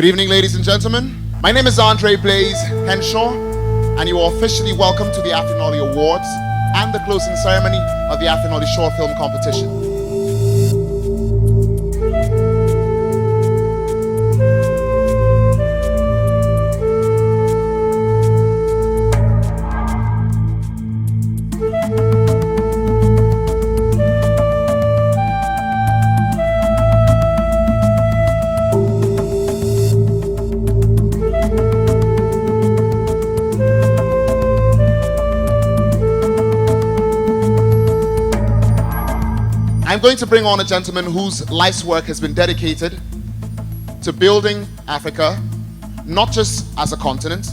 Good evening, ladies and gentlemen. My name is Andre Blaze Henshaw, and you are officially welcome to the Afrinolly Awards and the closing ceremony of the Afrinolly Short Film Competition. I'm going to bring on a gentleman whose life's work has been dedicated to building Africa, not just as a continent,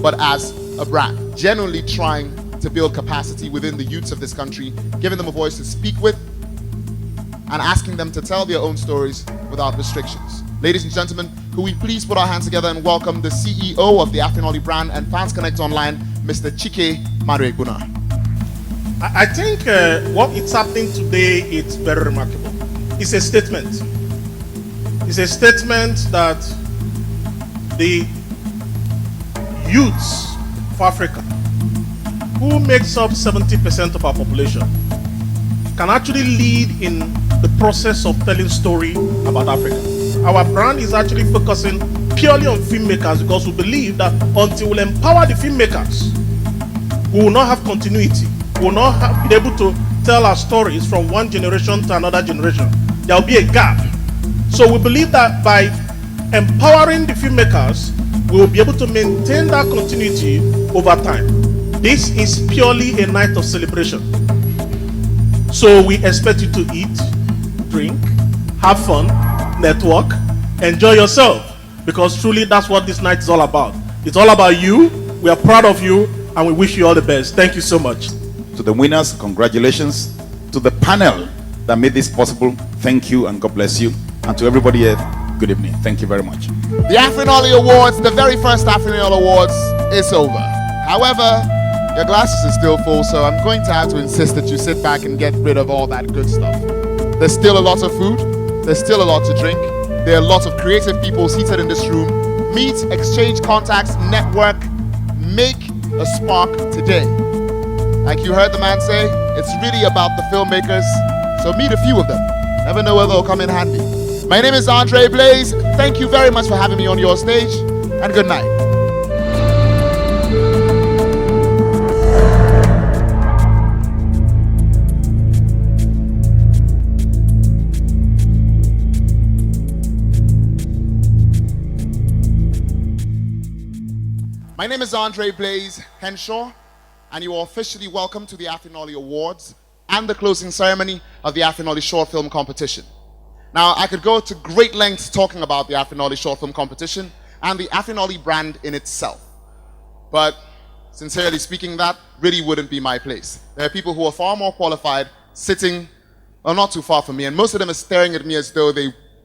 but as a brand, genuinely trying to build capacity within the youths of this country, giving them a voice to speak with, and asking them to tell their own stories without restrictions. Ladies and gentlemen, could we please put our hands together and welcome the CEO of the Afrinolly brand and Fans Connect Online, Mr. Chike Maduegbuna. I think what is happening today is very remarkable. It's a statement. It's a statement that the youths of Africa, who makes up 70% of our population, can actually lead in the process of telling story about Africa. Our brand is actually focusing purely on filmmakers because we believe that until we empower the filmmakers, we will not have continuity. We will not have been able to tell our stories from one generation to another generation. There will be a gap. So we believe that by empowering the filmmakers, we will be able to maintain that continuity over time. This is purely a night of celebration. So we expect you to eat, drink, have fun, network, enjoy yourself, because truly that's what this night is all about. It's all about you. We are proud of you, and we wish you all the best. Thank you so much. To the winners, congratulations. To the panel that made this possible, thank you and God bless you. And to everybody here, good evening. Thank you very much. The Afrinolly Awards, the very first Afrinolly Awards, is over. However, your glasses are still full, so I'm going to have to insist that you sit back and get rid of all that good stuff. There's still a lot of food. There's still a lot to drink. There are lots of creative people seated in this room. Meet, exchange contacts, network, make a spark today. Like you heard the man say, it's really about the filmmakers, so meet a few of them. Never know whether they'll come in handy. My name is Andre Blaze. Thank you very much for having me on your stage, and good night. My name is Andre Blaze Henshaw, and you are officially welcome to the Afrinolly Awards and the closing ceremony of the Afrinolly Short Film Competition. Now, I could go to great lengths talking about the Afrinolly Short Film Competition and the Afrinolly brand in itself, but sincerely speaking, that really wouldn't be my place. There are people who are far more qualified sitting, well, not too far from me, and most of them are staring at me as though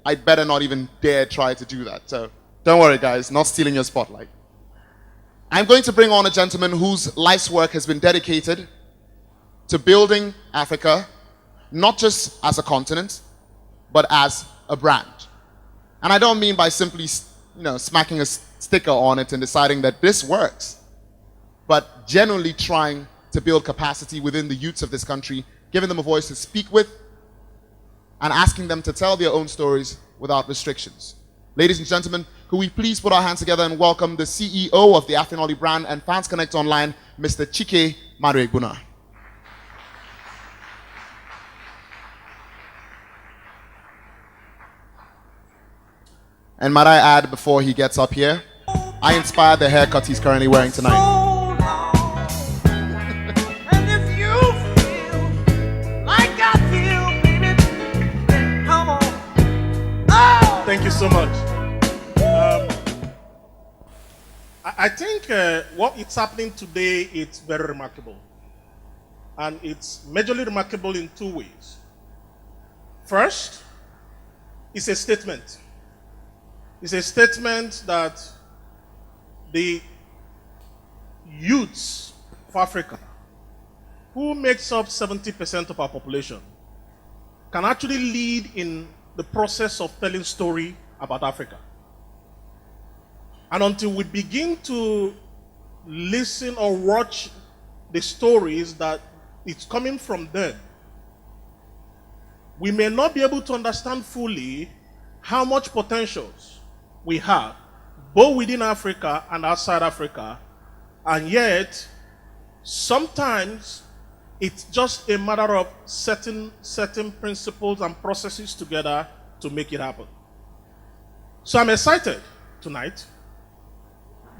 I'd better not even dare try to do that. So don't worry, guys, not stealing your spotlight. I'm going to bring on a gentleman whose life's work has been dedicated to building Africa, not just as a continent, but as a brand. And I don't mean by simply, smacking a sticker on it and deciding that this works, but genuinely trying to build capacity within the youths of this country, giving them a voice to speak with, and asking them to tell their own stories without restrictions. Ladies and gentlemen, could we please put our hands together and welcome the CEO of the Afrinolly brand and Fans Connect Online, Mr. Chike Maduegbuna. And might I add, before he gets up here, I inspired the haircut he's currently wearing tonight. Thank you so much. I think what is happening today is very remarkable. And it's majorly remarkable in two ways. First, it's a statement. It's a statement that the youths of Africa, who makes up 70% of our population, can actually lead in the process of telling story about Africa. And until we begin to listen or watch the stories that it's coming from them, we may not be able to understand fully how much potentials we have, both within Africa and outside Africa. And yet, sometimes it's just a matter of setting principles and processes together to make it happen. So I'm excited tonight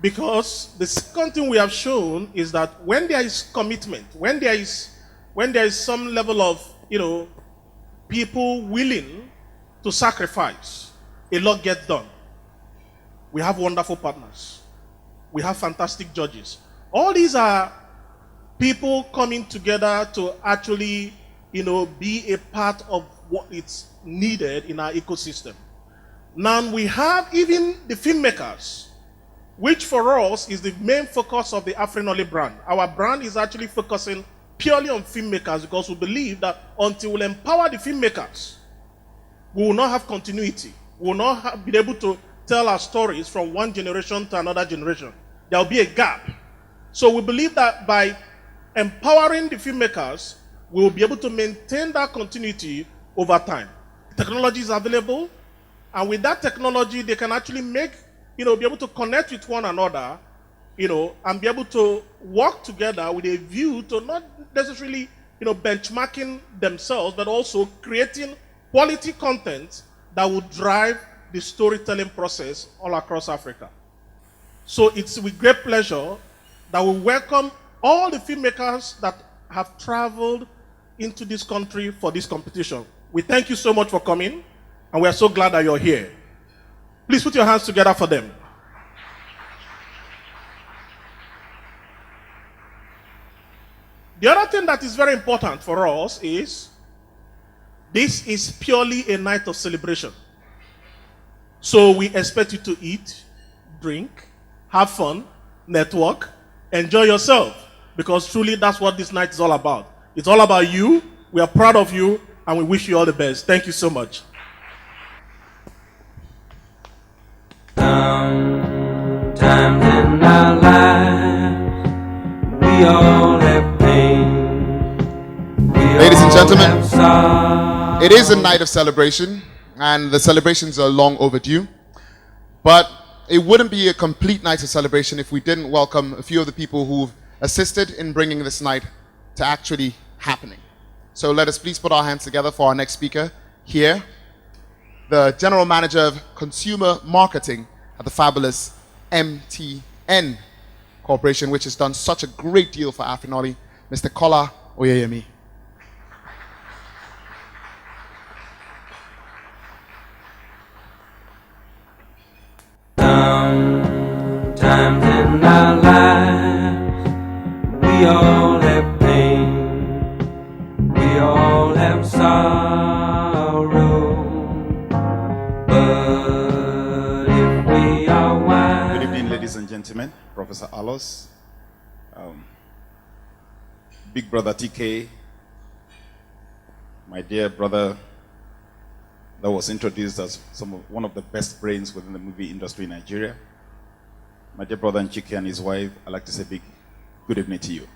because the second thing we have shown is that when there is commitment, when there is some level of, people willing to sacrifice, a lot gets done. We have wonderful partners. We have fantastic judges. All these are people coming together to actually, be a part of what is needed in our ecosystem. Now we have even the filmmakers, which for us is the main focus of the Afrinolly brand. Our brand is actually focusing purely on filmmakers because we believe that until we empower the filmmakers, we will not have continuity. We will not be able to tell our stories from one generation to another generation. There will be a gap. So we believe that by empowering the filmmakers, we will be able to maintain that continuity over time. Technology is available, and with that technology, they can actually be able to connect with one another, and be able to work together with a view to not necessarily, benchmarking themselves, but also creating quality content that will drive the storytelling process all across Africa. So it's with great pleasure that we welcome all the filmmakers that have traveled into this country for this competition. We thank you so much for coming, and we are so glad that you're here. Please put your hands together for them. The other thing that is very important for us is this is purely a night of celebration. So we expect you to eat, drink, have fun, network, enjoy yourself, because truly that's what this night is all about. It's all about you. We are proud of you, and we wish you all the best. Thank you so much. Sometimes in our lives, we all have pain. Ladies and gentlemen, it is a night of celebration, and the celebrations are long overdue. But it wouldn't be a complete night of celebration if we didn't welcome a few of the people who've assisted in bringing this night to actually happening. So let us please put our hands together for our next speaker here, the General Manager of Consumer Marketing at the fabulous MTN Corporation, which has done such a great deal for Afrinolly, Mr. Komla Oyeyemi. Sometimes in our lives, we all have pain, we all have sorrow, but if we are wise. Good evening, ladies and gentlemen. Professor Alos, Big Brother TK, my dear brother that was introduced as one of the best brains within the movie industry in Nigeria. My dear brother Nchike and his wife, I'd like to say big good evening to you.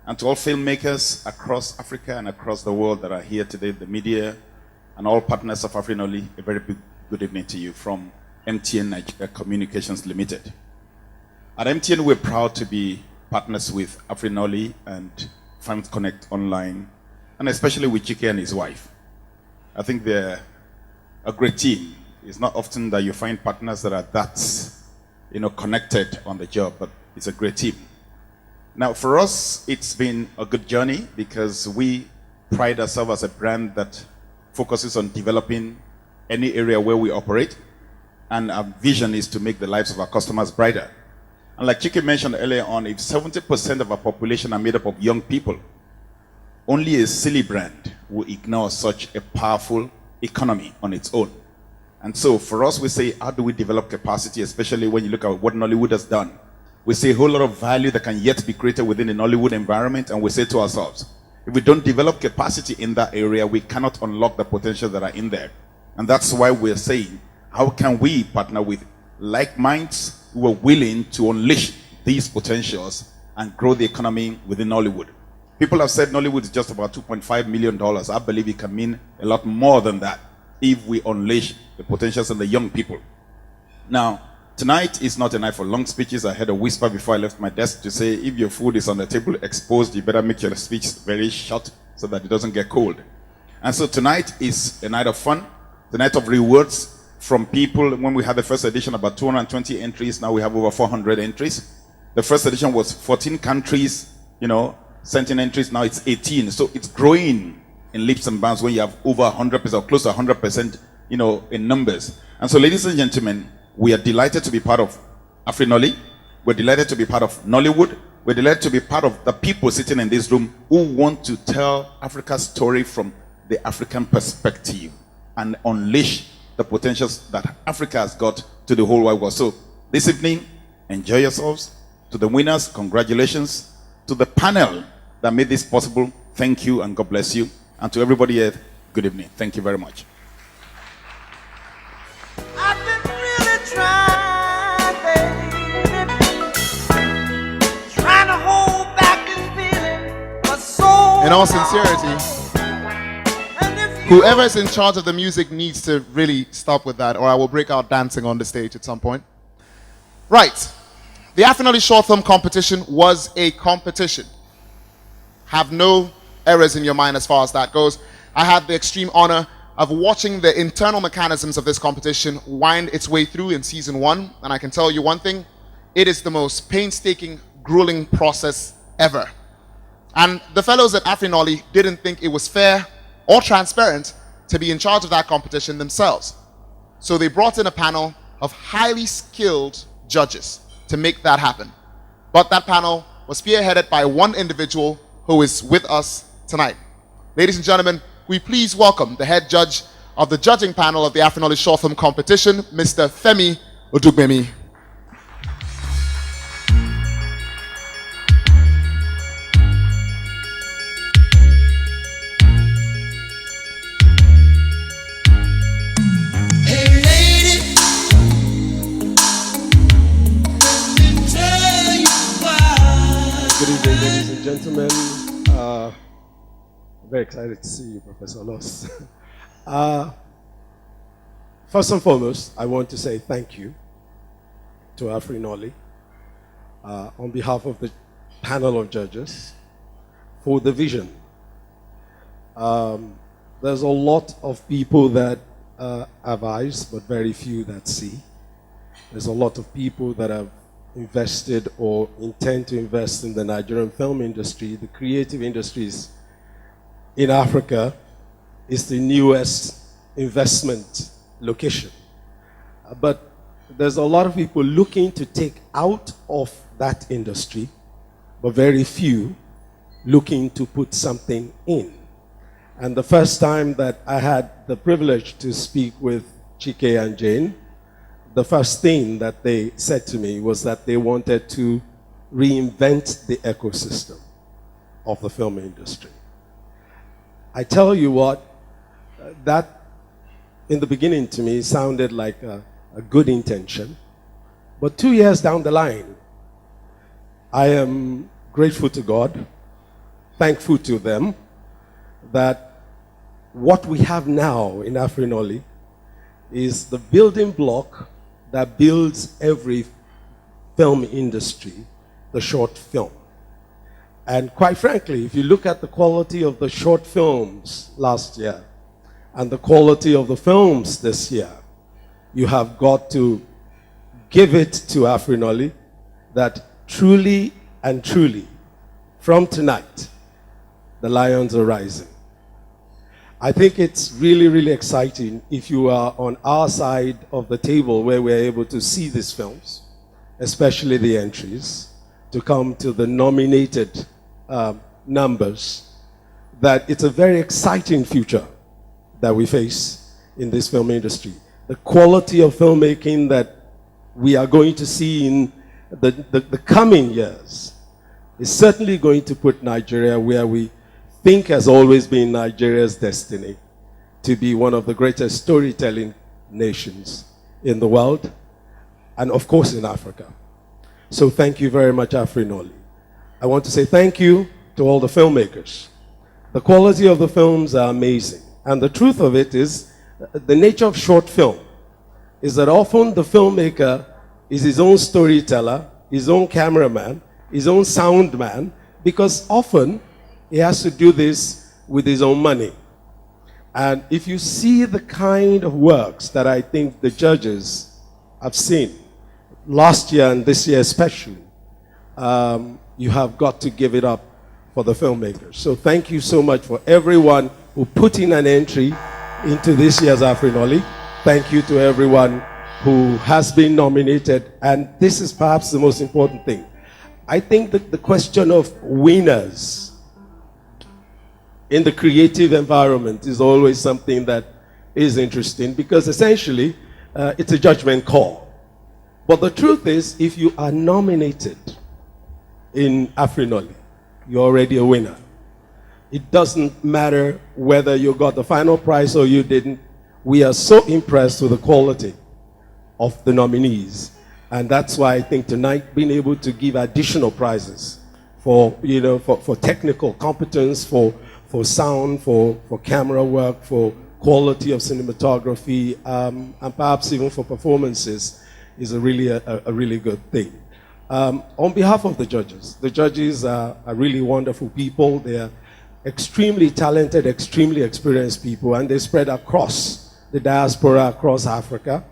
And to all filmmakers across Africa and across the world that are here today, the media, and all partners of Afrinolly, a very big good evening to you from MTN Nigeria Communications Limited. At MTN, we're proud to be partners with Afrinolly and Fans Connect Online, and especially with Chike and his wife. I think they're a great team. It's not often that you find partners that are that, connected on the job, but it's a great team. Now, for us, it's been a good journey because we pride ourselves as a brand that focuses on developing any area where we operate, and our vision is to make the lives of our customers brighter. And like Chike mentioned earlier on, if 70% of our population are made up of young people, only a silly brand will ignore such a powerful economy on its own. And so for us, we say, how do we develop capacity, especially when you look at what Nollywood has done? We see a whole lot of value that can yet be created within the Nollywood environment, and we say to ourselves, if we don't develop capacity in that area, we cannot unlock the potential that are in there. And that's why we're saying, how can we partner with like minds who were willing to unleash these potentials and grow the economy within Nollywood. People have said Nollywood is just about $2.5 million. I believe it can mean a lot more than that if we unleash the potentials in the young people. Now, tonight is not a night for long speeches. I heard a whisper before I left my desk to say, if your food is on the table exposed, you better make your speech very short so that it doesn't get cold. And so tonight is a night of fun, the night of rewards from people. When we had the first edition, about 220 entries. Now we have over 400 entries. The first edition was 14 countries, sent in entries. Now it's 18. So it's growing in leaps and bounds when you have over 100% or close to 100%, in numbers. And so, ladies and gentlemen, we are delighted to be part of Afrinolly. We're delighted to be part of Nollywood. We're delighted to be part of the people sitting in this room who want to tell Africa's story from the African perspective and unleash the potentials that Africa has got to the whole wide world. So this evening, enjoy yourselves. To the winners, congratulations. To the panel that made this possible, thank you and God bless you. And to everybody here, good evening. Thank you very much. I've been really trying, baby, trying to hold back this feeling for so In all long. sincerity, And if you whoever is in charge of the music needs to really stop with that, or I will break out dancing on the stage at some point. Right. The Afrinolly short film competition was a competition. Have no errors in your mind as far as that goes. I had the extreme honor of watching the internal mechanisms of this competition wind its way through in season 1, and I can tell you one thing, it is the most painstaking, grueling process ever. And the fellows at Afrinolly didn't think it was fair or transparent to be in charge of that competition themselves. So they brought in a panel of highly skilled judges to make that happen. But that panel was spearheaded by one individual who is with us tonight. Ladies and gentlemen, we please welcome the head judge of the judging panel of the Afrinolly short film competition, Mr. Femi Odugbemi. Hey lady, let me tell you why. Good evening, ladies and gentlemen. Very excited to see you, Professor Loss. First and foremost, I want to say thank you to Afrinolly on behalf of the panel of judges for the vision. There's a lot of people that have eyes, but very few that see. There's a lot of people that have invested or intend to invest in the Nigerian film industry. The creative industries in Africa is the newest investment location. But there's a lot of people looking to take out of that industry, but very few looking to put something in. And the first time that I had the privilege to speak with Chike and Jane, the first thing that they said to me was that they wanted to reinvent the ecosystem of the film industry. I tell you what, that in the beginning to me sounded like a good intention, but 2 years down the line, I am grateful to God, thankful to them, that what we have now in Afrinolly is the building block that builds every film industry, the short film. And quite frankly, if you look at the quality of the short films last year and the quality of the films this year, you have got to give it to Afrinolly that truly and truly, from tonight, the lions are rising. I think it's really, really exciting if you are on our side of the table where we're able to see these films, especially the entries, to come to the nominated numbers, that it's a very exciting future that we face in this film industry. The quality of filmmaking that we are going to see in the coming years is certainly going to put Nigeria where we think has always been Nigeria's destiny, to be one of the greatest storytelling nations in the world. and of course in Africa. So thank you very much, Afrinolly. I want to say thank you to all the filmmakers. The quality of the films are amazing. And the truth of it is, the nature of short film is that often the filmmaker is his own storyteller, his own cameraman, his own sound man, because often he has to do this with his own money. And if you see the kind of works that I think the judges have seen, last year and this year especially, you have got to give it up for the filmmakers. So thank you so much for everyone who put in an entry into this year's Afrinolly. Thank you to everyone who has been nominated. And this is perhaps the most important thing. I think that the question of winners in the creative environment is always something that is interesting, because essentially it's a judgment call. But the truth is, if you are nominated in Afrinolly, you're already a winner. It doesn't matter whether you got the final prize or you didn't. We are so impressed with the quality of the nominees. And that's why I think tonight being able to give additional prizes for, for technical competence, for sound, for camera work, for quality of cinematography, and perhaps even for performances is a really good thing. On behalf of the judges are really wonderful people. They are extremely talented, extremely experienced people, and they spread across the diaspora, across Africa.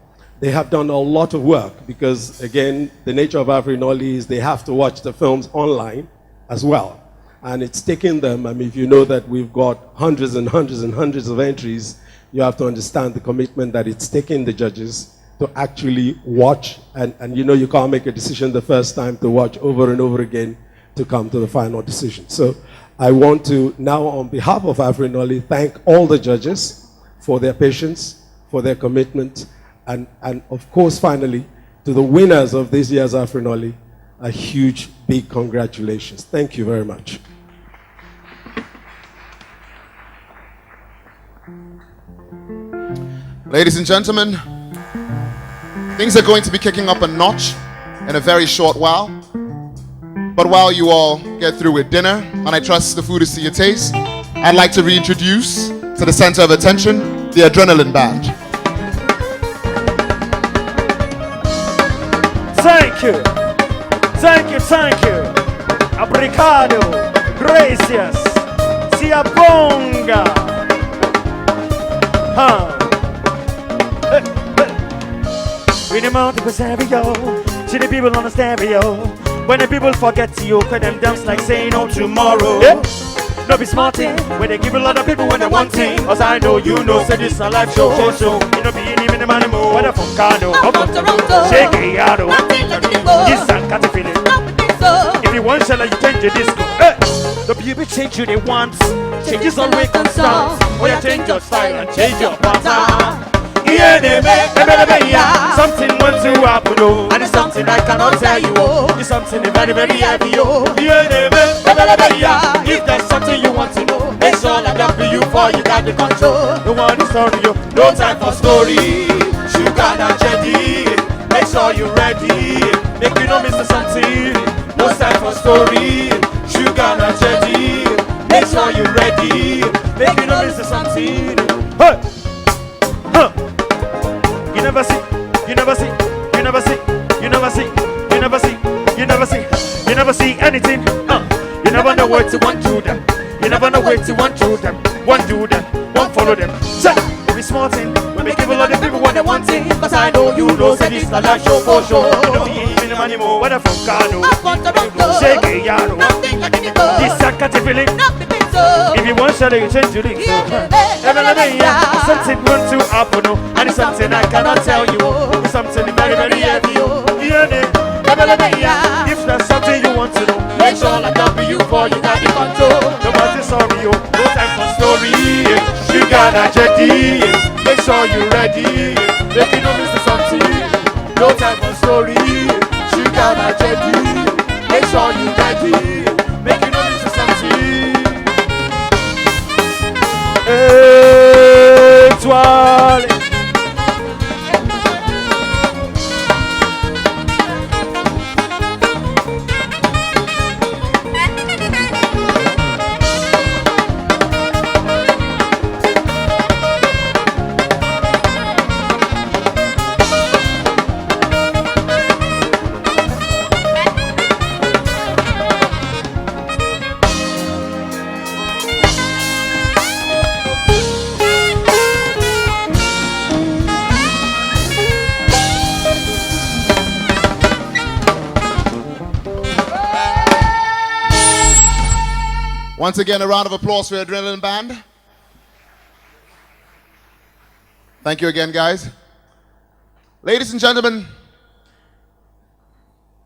They have done a lot of work because, again, the nature of Afrinolly is they have to watch the films online as well. And it's taken them, I mean, if you know that we've got hundreds and hundreds and hundreds of entries, you have to understand the commitment that it's taken the judges to actually watch, and you can't make a decision the first time, to watch over and over again to come to the final decision. So I want to now, on behalf of Afrinolly, thank all the judges for their patience, for their commitment, and of course, finally, to the winners of this year's Afrinolly, a huge, big congratulations. Thank you very much. Ladies and gentlemen, things are going to be kicking up a notch in a very short while. But while you all get through with dinner, and I trust the food is to your taste, I'd like to reintroduce to the center of attention the Adrenaline Band. Thank you. Thank you, thank you. Obrigado. Gracias. Siabonga. We the multiple stereo. See the people on the stereo. When the people forget you, when them dance like say no tomorrow. Yeah. No be smarting when they give a lot of people when they want thing. Cause I know you know, say this a live show. You know be in the money more. What a funkado. I'm from Toronto. Shake it out. Nothing like it before. This and cat feeling. If you want shall you change your disco. The people change you they want. Changes always constant. When you change your style and change your pattern. Yeah, they make something wants to happen, oh. And it's something I cannot tell you, oh. It's something very, very heavy, oh. Yeah, they make if there's something you want to know, make sure I got for you for you got the control. No one is sorry, yo. No time for story. Sugar and jelly. Make sure you're ready. Make you know Mr. Something. No time for story. Sugar and jelly. Make sure you're ready. Make you know Mr. Something. Hey. You never see, you never see, you never see, you never see, you never see, you never see, you never see anything. You never know what to want to them. You never know where to want to them. One do them, one follow them. Check, be smart thing. When we give a lot of people what they want thing. Cause I know you know, say this a live show for sure. You know me even money more. What a funkado. Shake it, yaro. This a cat feeling. If you want shall you change your link. Something wants to happen, oh. And it's something I cannot tell you, oh. It's something very, very heavy, oh. If there's something you want to know, make sure I come for you for you got the control. No matter sorry, oh. No time for story. You got a jetty. Make sure you're ready. Make you know Mr. Something. No time for story. You got a jetty. Make sure you're ready. Make you know Mr. Something. Étoile. Once again, a round of applause for your Adrenaline Band. Thank you again, guys. Ladies and gentlemen,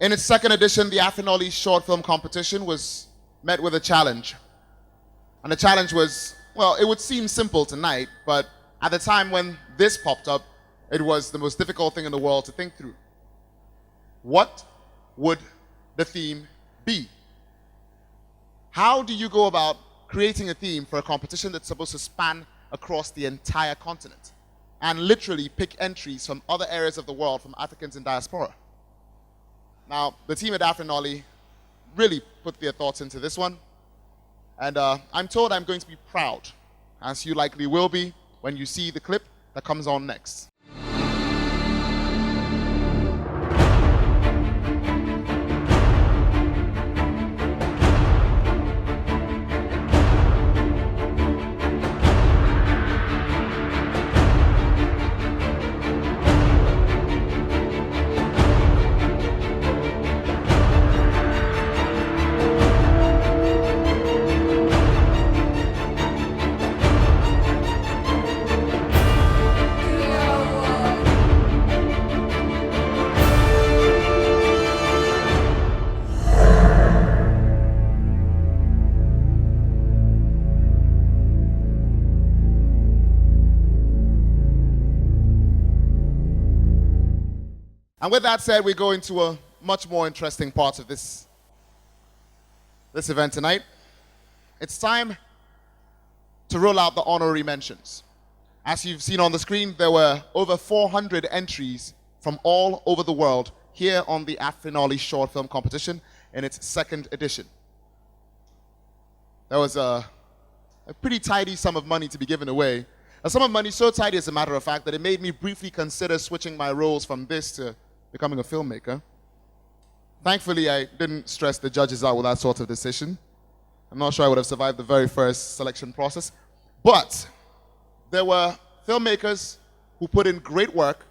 in its second edition, the Afrinolly short film competition was met with a challenge. And the challenge was, well, it would seem simple tonight, but at the time when this popped up, it was the most difficult thing in the world to think through. What would the theme be? How do you go about creating a theme for a competition that's supposed to span across the entire continent and literally pick entries from other areas of the world, from Africans in diaspora? Now, the team at Afrinolly really put their thoughts into this one, and I'm told I'm going to be proud, as you likely will be when you see the clip that comes on next. And with that said, we go into a much more interesting part of this event tonight. It's time to roll out the honorary mentions. As you've seen on the screen, there were over 400 entries from all over the world here on the Afrinolly short film competition in its second edition. There was a pretty tidy sum of money to be given away. A sum of money so tidy, as a matter of fact, that it made me briefly consider switching my roles from this to becoming a filmmaker. Thankfully, I didn't stress the judges out with that sort of decision. I'm not sure I would have survived the very first selection process. But there were filmmakers who put in great work,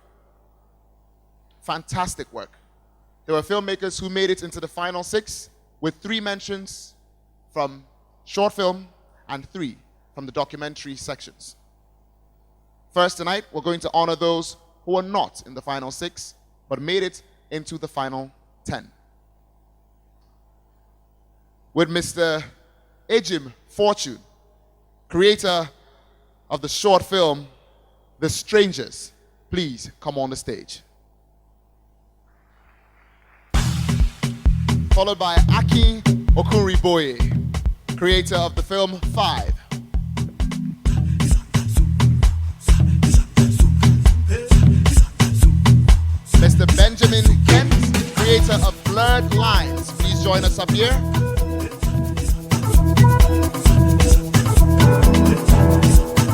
fantastic work. There were filmmakers who made it into the final 6 with 3 mentions from short film and 3 from the documentary sections. First tonight, we're going to honor those who are not in the final 6, but made it into the final 10. With Mr. Ejim Fortune, creator of the short film, The Strangers, please come on the stage. Followed by Aki Okunriboye, creator of the film 5. Mr. Benjamin Kent, creator of Blurred Lines. Please join us up here.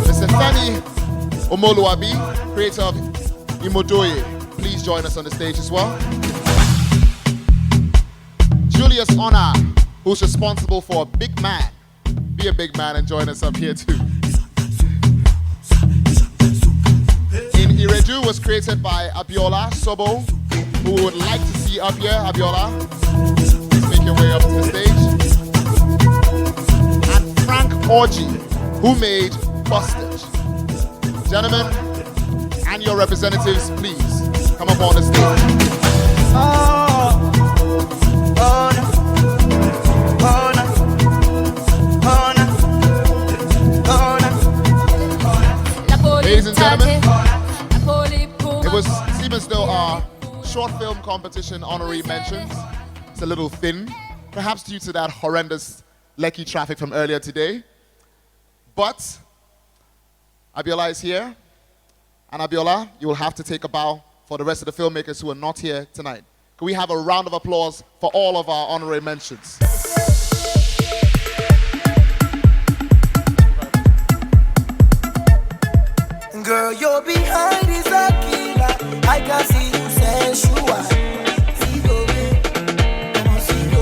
Mr. Femi Omoluabi, creator of Imodoye. Please join us on the stage as well. Julius Honor, who's responsible for Big Man. Be a big man and join us up here too. In Iredu was created by Abiola Sobo, who would like to see up here. Abiola, please make your way up to the stage. And Frank Orji, who made Busted. Gentlemen, and your representatives, please come up on the stage. Ladies and gentlemen, it was seemed as though our short film competition honorary mentions is a little thin, perhaps due to that horrendous Lekki traffic from earlier today. But Abiola is here, and Abiola, you will have to take a bow for the rest of the filmmakers who are not here tonight. Can we have a round of applause for all of our honorary mentions? Girl, you're behind is a killer. I can see you sensual. See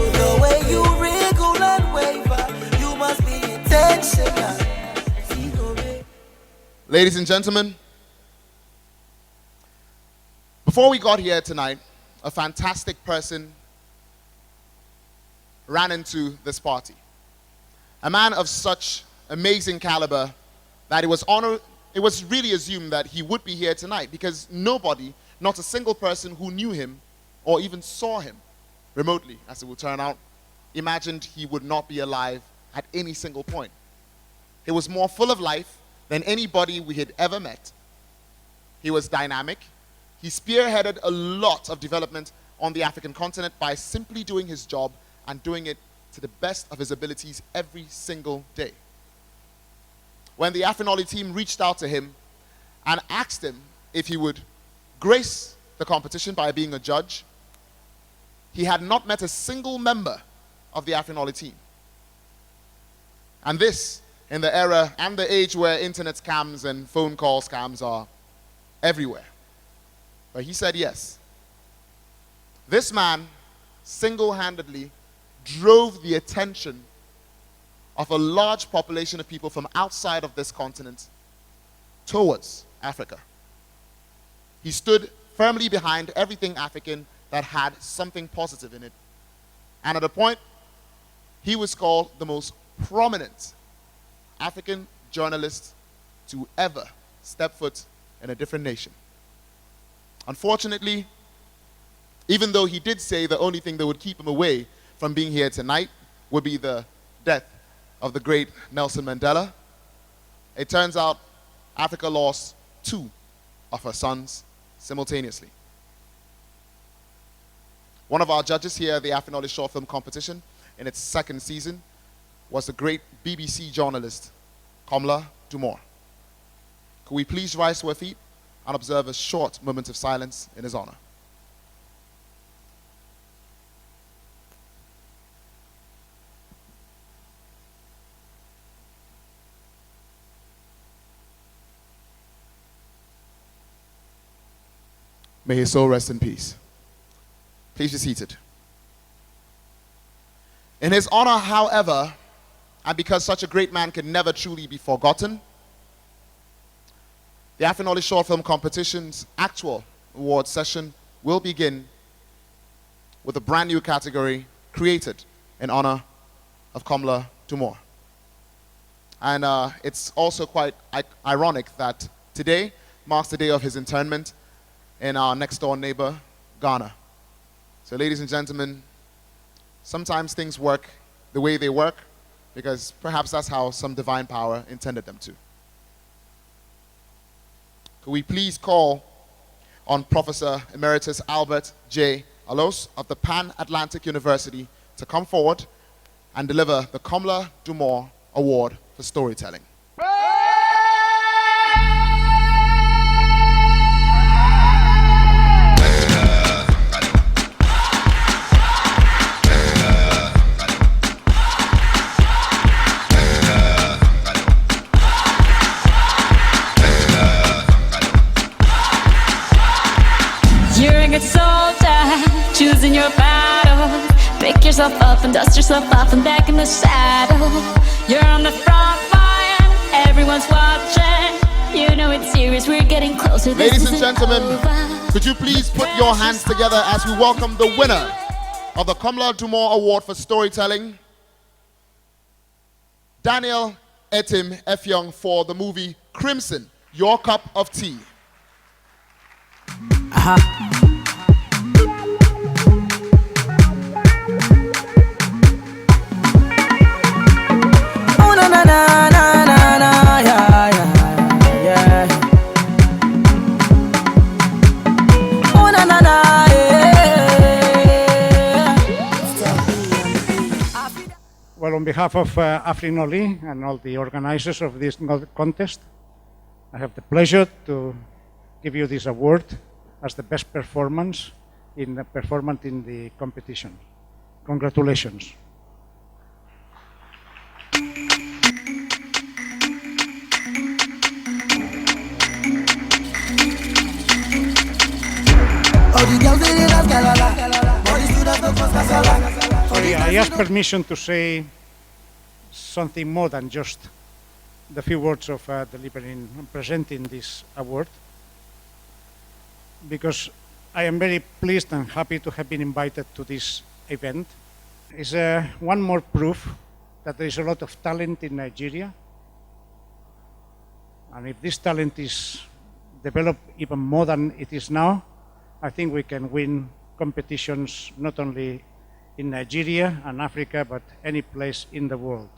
the way you wriggle and waver. You must be intentional. Ladies and gentlemen, before we got here tonight, a fantastic person ran into this party. A man of such amazing caliber that it was really assumed that he would be here tonight because nobody, not a single person who knew him or even saw him remotely, as it will turn out, imagined he would not be alive at any single point. He was more full of life than anybody we had ever met. He was dynamic. He spearheaded a lot of development on the African continent by simply doing his job and doing it to the best of his abilities every single day. When the Afrinolly team reached out to him and asked him if he would grace the competition by being a judge, he had not met a single member of the Afrinolly team. And this, in the era and the age where internet scams and phone call scams are everywhere. But he said yes. This man single-handedly drove the attention of a large population of people from outside of this continent towards Africa. He stood firmly behind everything African that had something positive in it. And at a point, he was called the most prominent African journalist to ever step foot in a different nation. Unfortunately, even though he did say the only thing that would keep him away from being here tonight would be the death of the great Nelson Mandela, it turns out Africa lost 2 of her sons simultaneously. One of our judges here at the Afrinolly Short Film Competition in its 2nd season was the great BBC journalist, Komla Dumor. Could we please rise to our feet and observe a short moment of silence in his honor? May his soul rest in peace. Please be seated. In his honor, however, and because such a great man can never truly be forgotten, the Afrinolly Short Film Competition's actual award session will begin with a brand new category created in honor of Komla Dumor. And it's also quite ironic that today marks the day of his internment in our next door neighbor, Ghana. So ladies and gentlemen, sometimes things work the way they work because perhaps that's how some divine power intended them to. Could we please call on Professor Emeritus Albert J. Alos of the Pan-Atlantic University to come forward and deliver the Komla Dumor Award for Storytelling. Choosing your battle, pick yourself up and dust yourself off and back in the saddle. You're on the front line, everyone's watching. You know it's serious, we're getting closer. Ladies and gentlemen, could you please put your hands together as we welcome the winner of the Komla Dumor Award for Storytelling, Daniel Etim Efyong, for the movie Crimson, Your Cup of Tea. Well, on behalf of Afrinolly and all the organizers of this contest, I have the pleasure to give you this award as the best performance in the competition. Congratulations. I ask permission to say something more than just the few words of delivering and presenting this award, because I am very pleased and happy to have been invited to this event. It's one more proof that there is a lot of talent in Nigeria. And if this talent is developed even more than it is now, I think we can win competitions not only in Nigeria and Africa, but any place in the world.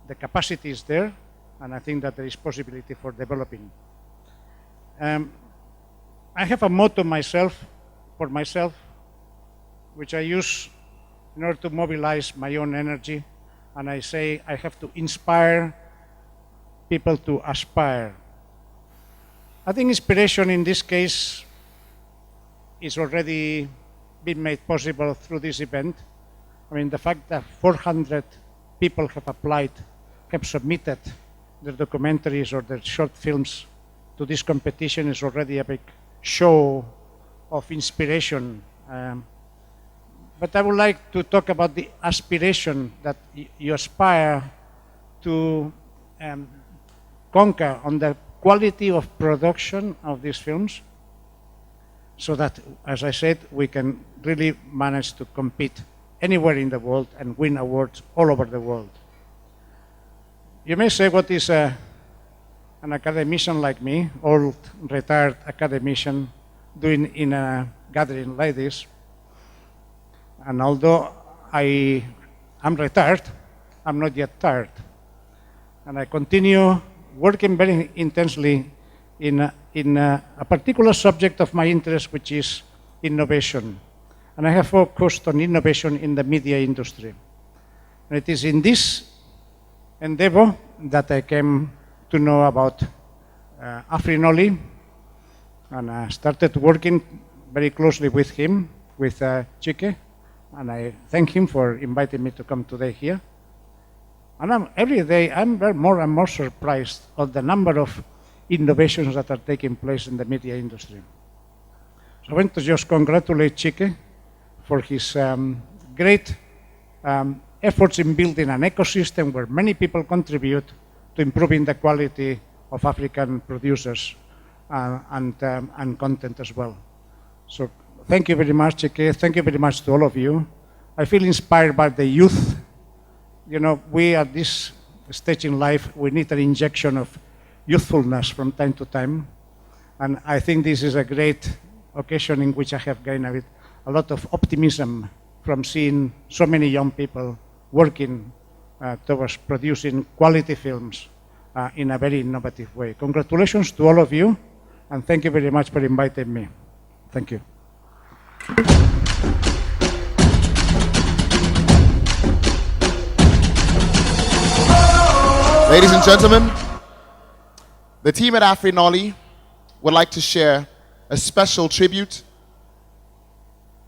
The capacity is there, and I think that there is possibility for developing. I have a motto for myself, which I use in order to mobilize my own energy, and I say I have to inspire people to aspire. I think inspiration in this case is already been made possible through this event. I mean, the fact that 400 people have applied, have submitted their documentaries or their short films to this competition is already a big show of inspiration. But I would like to talk about the aspiration that you aspire to conquer on the quality of production of these films, so that, as I said, we can really manage to compete anywhere in the world and win awards all over the world. You may say, what is an academician like me, old retired academician, doing in a gathering like this? And although I am retired, I'm not yet tired. And I continue working very intensely in a particular subject of my interest, which is innovation. And I have focused on innovation in the media industry. And it is in this endeavor that I came to know about Afrinolly, and I started working very closely with him, with Chike, and I thank him for inviting me to come today here. And every day I'm more and more surprised of the number of innovations that are taking place in the media industry. So I want to just congratulate Chike for his great efforts in building an ecosystem where many people contribute to improving the quality of African producers and content as well. So thank you very much, Chike. Thank you very much to all of you. I feel inspired by the youth. You know, we at this stage in life, we need an injection of youthfulness from time to time. And I think this is a great occasion in which I have gained a lot of optimism from seeing so many young people working towards producing quality films in a very innovative way. Congratulations to all of you, and thank you very much for inviting me. Thank you. Ladies and gentlemen, the team at Afrinolly would like to share a special tribute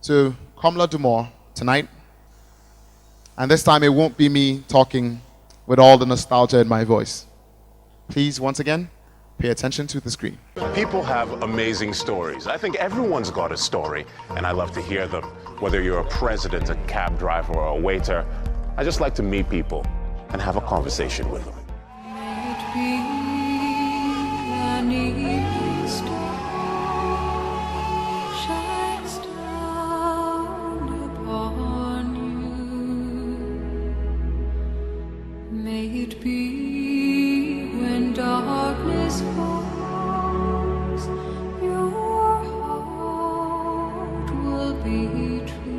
to Komla Dumor tonight. And this time it won't be me talking with all the nostalgia in my voice. Please, once again, pay attention to the screen. People have amazing stories. I think everyone's got a story, and I love to hear them. Whether you're a president, a cab driver, or a waiter, I just like to meet people and have a conversation with them. May it be when darkness falls, your heart will be true.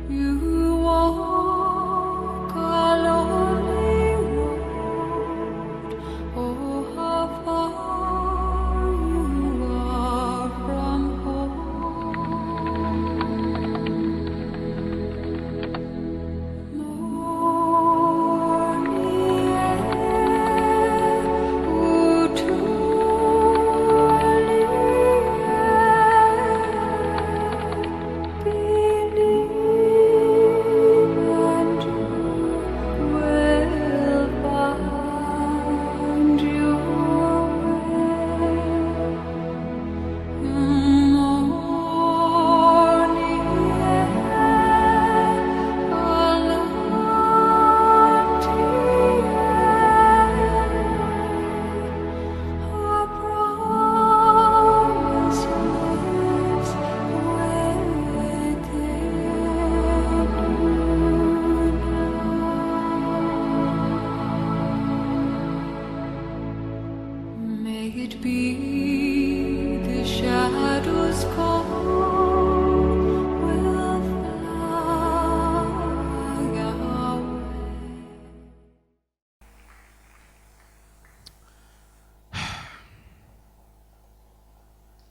You walk a lonely road, oh how far you are from home.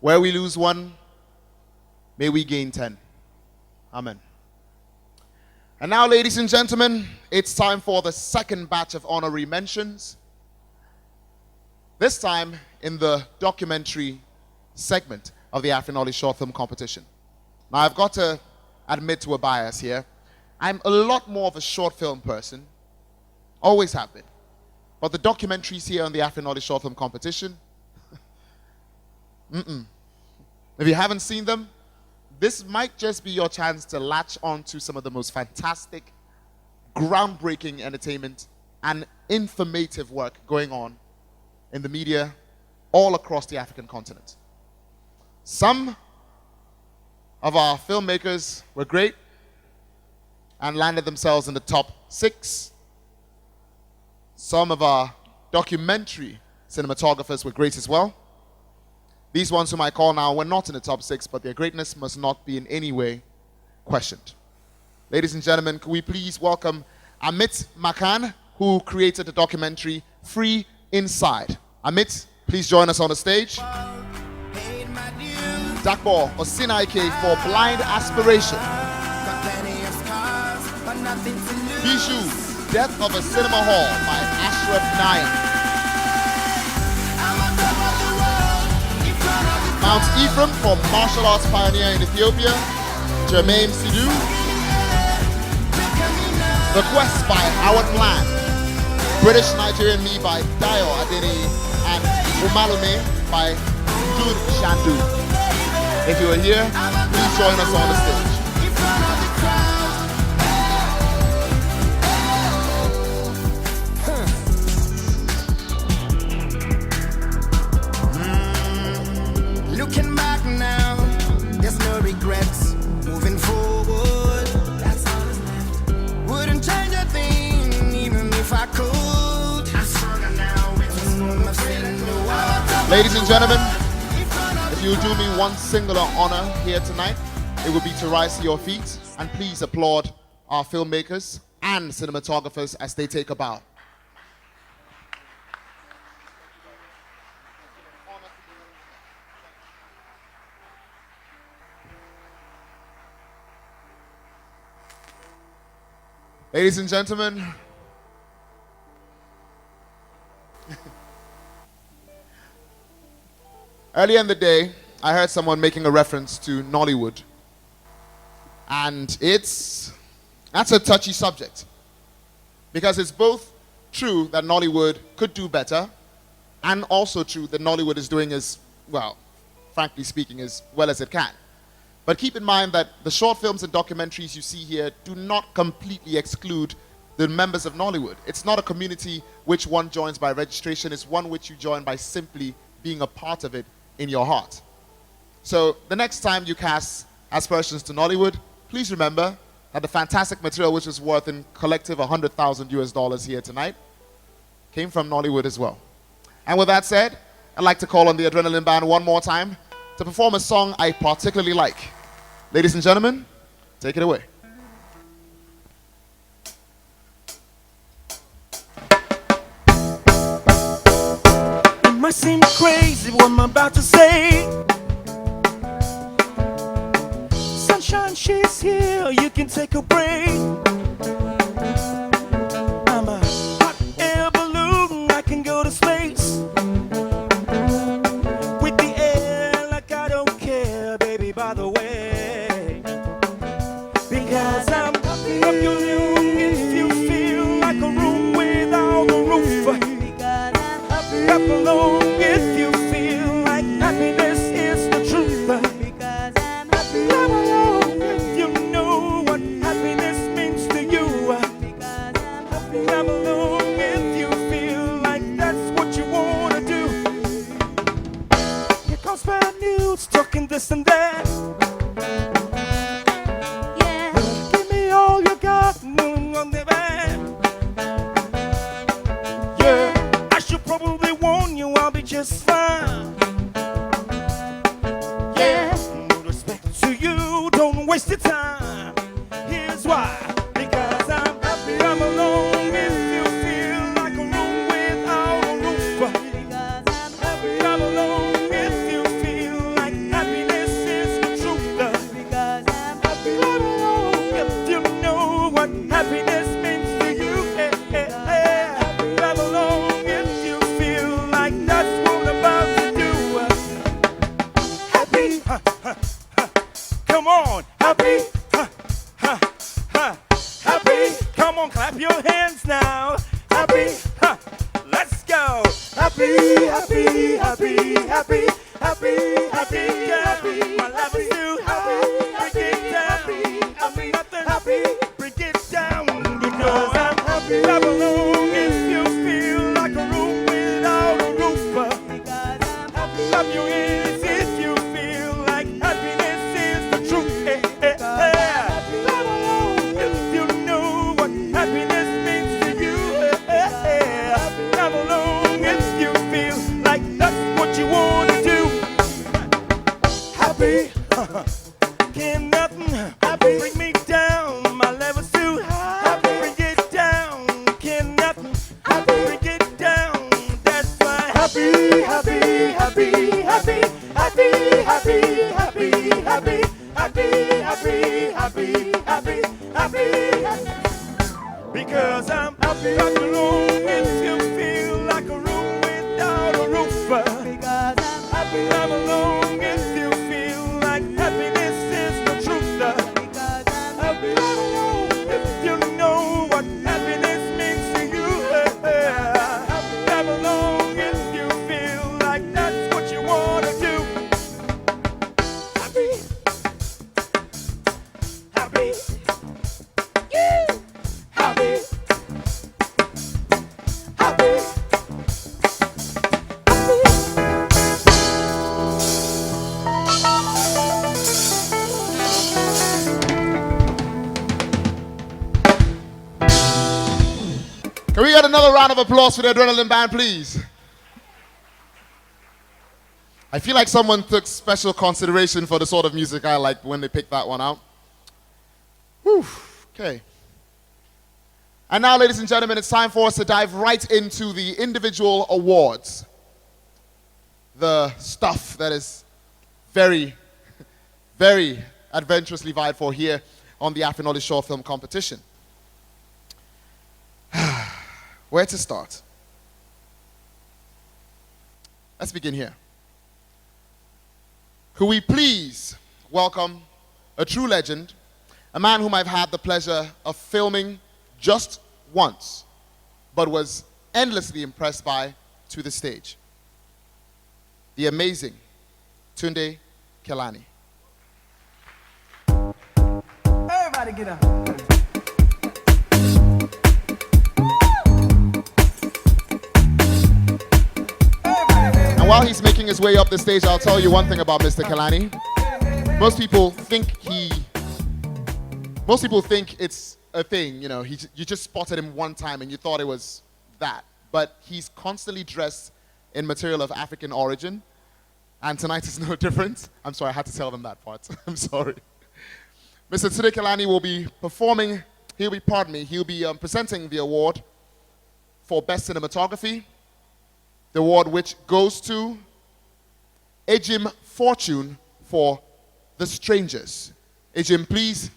Where we lose one, may we gain 10. Amen. And now, ladies and gentlemen, it's time for the second batch of honorary mentions. This time in the documentary segment of the Afrinolly short film competition. Now, I've got to admit to a bias here. I'm a lot more of a short film person, always have been. But the documentaries here on the Afrinolly short film competition, if you haven't seen them, this might just be your chance to latch on to some of the most fantastic, groundbreaking entertainment and informative work going on in the media all across the African continent. Some of our filmmakers were great and landed themselves in the top 6. Some of our documentary cinematographers were great as well. These ones whom I call now were not in the top 6, but their greatness must not be in any way questioned. Ladies and gentlemen, could we please welcome Amit Makan, who created the documentary Free Inside. Amit, please join us on the stage. Dakbo Osinaike for Blind Aspiration. Bijou, Death of a Cinema Hall by Ashraf Nayan. Mount Ephraim for martial arts pioneer in Ethiopia, Jermaine Sidhu. The Quest by Howard Plan. British Nigerian Me by Dayo Adeni and Umalume by Jude Shandu. If you are here, please join us on the stage. Looking back now, there's no regrets. Moving forward, that's all that's left. Wouldn't change a thing, even if I could. I'm stronger now, Ladies and gentlemen, if you do me one singular honor here tonight, it would be to rise to your feet and please applaud our filmmakers and cinematographers as they take a bow. Ladies and gentlemen, earlier in the day, I heard someone making a reference to Nollywood. And that's a touchy subject. Because it's both true that Nollywood could do better, and also true that Nollywood is doing as, well, frankly speaking, as well as it can. But keep in mind that the short films and documentaries you see here do not completely exclude the members of Nollywood. It's not a community which one joins by registration. It's one which you join by simply being a part of it in your heart. So the next time you cast aspirations to Nollywood, please remember that the fantastic material which is worth in collective $100,000 here tonight came from Nollywood as well. And with that said, I'd like to call on the Adrenaline Band one more time to perform a song I particularly like. Ladies and gentlemen, take it away. It might seem crazy what I'm about to say. Sunshine, she's here, you can take a break. I'm a hot air balloon, I can go to space. With the air like I don't care, baby, by the way. Because I'm happy up your room if you feel like a room without a roof. Because I'm happy up alone if you feel like happiness is the truth. Because I'm happy up alone if you know what happiness means to you. Because I'm happy up alone if you feel like that's what you want to do. Here comes bad news, talking this and that. Give me all you got, on the back. Yeah, I should probably warn you, I'll be just fine. Yeah, no respect to you, don't waste your time. Here's why. Because I'm happy I'm alone if you feel like a room without a roof. Because I'm happy I'm alone if you feel like Clap along if you know what happiness means to you. Clap along if you feel like that's what I'm about to do. Happy, come on, happy, happy, come on, clap your hands now. Happy, let's go. Happy, happy, happy, happy, happy, happy, happy. My love is too happy. Break it down. I'm nothing happy. Break it down. Because I'm happy. Clap along if you feel like a room without a roof. Because I'm happy. Clap your hands if you feel like happiness is the truth. Clap along if you know what happiness means to you. Clap along if you feel like that's what you want to do. Happy, can nothing bring me down. My level's too high. Bring it down. Can nothing bring it down. That's why happy, happy, happy, happy, happy, happy, happy, happy, happy, happy, happy, happy, happy. Because I'm happy. Clap along if you feel like a room without a roof. Because I'm happy. Clap along if you feel like happiness is the truth. Because I'm happy. Clap along if you know what happiness means to you. Clap along if you feel like that's what you want to do. Happy, happy, yeah, happy, happy, happy. Can we get another round of applause for the Adrenaline Band, please? I feel like someone took special consideration for the sort of music I like when they picked that one out. Whew, okay. And now, ladies and gentlemen, it's time for us to dive right into the individual awards. The stuff that is very, very adventurously vied for here on the Afrinolly Short Film Competition. Where to start? Let's begin here. Could we please welcome a true legend, a man whom I've had the pleasure of filming just once, but was endlessly impressed by to the stage. The amazing Tunde Kelani. Everybody get up. And while he's making his way up the stage, I'll tell you one thing about Mr. Kelani. Most people think it's a thing, you know, you just spotted him one time and you thought it was that. But he's constantly dressed in material of African origin, and tonight is no different. I'm sorry, I had to tell them that part. I'm sorry. Mr. Tunde Kelani will be performing, he'll be presenting the award for Best Cinematography, the award which goes to Ejim Fortune for The Strangers. Ejim, please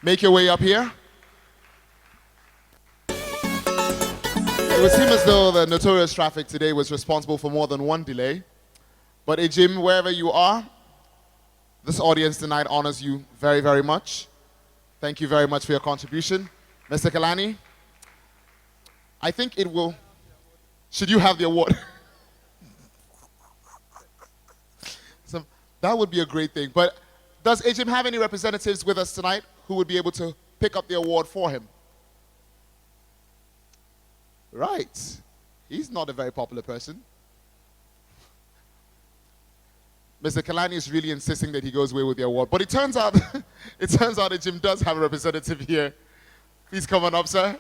make your way up here. It would seem as though the notorious traffic today was responsible for more than one delay. But Ejim, wherever you are, this audience tonight honors you very, very much. Thank you very much for your contribution. Mr. Kelani, I think it will... Should you have the award? So that would be a great thing. But does Ejim have any representatives with us tonight who would be able to pick up the award for him? Right. He's not a very popular person. Mr. Kelani is really insisting that he goes away with the award. But it turns out Ejim does have a representative here. Please come on up, sir.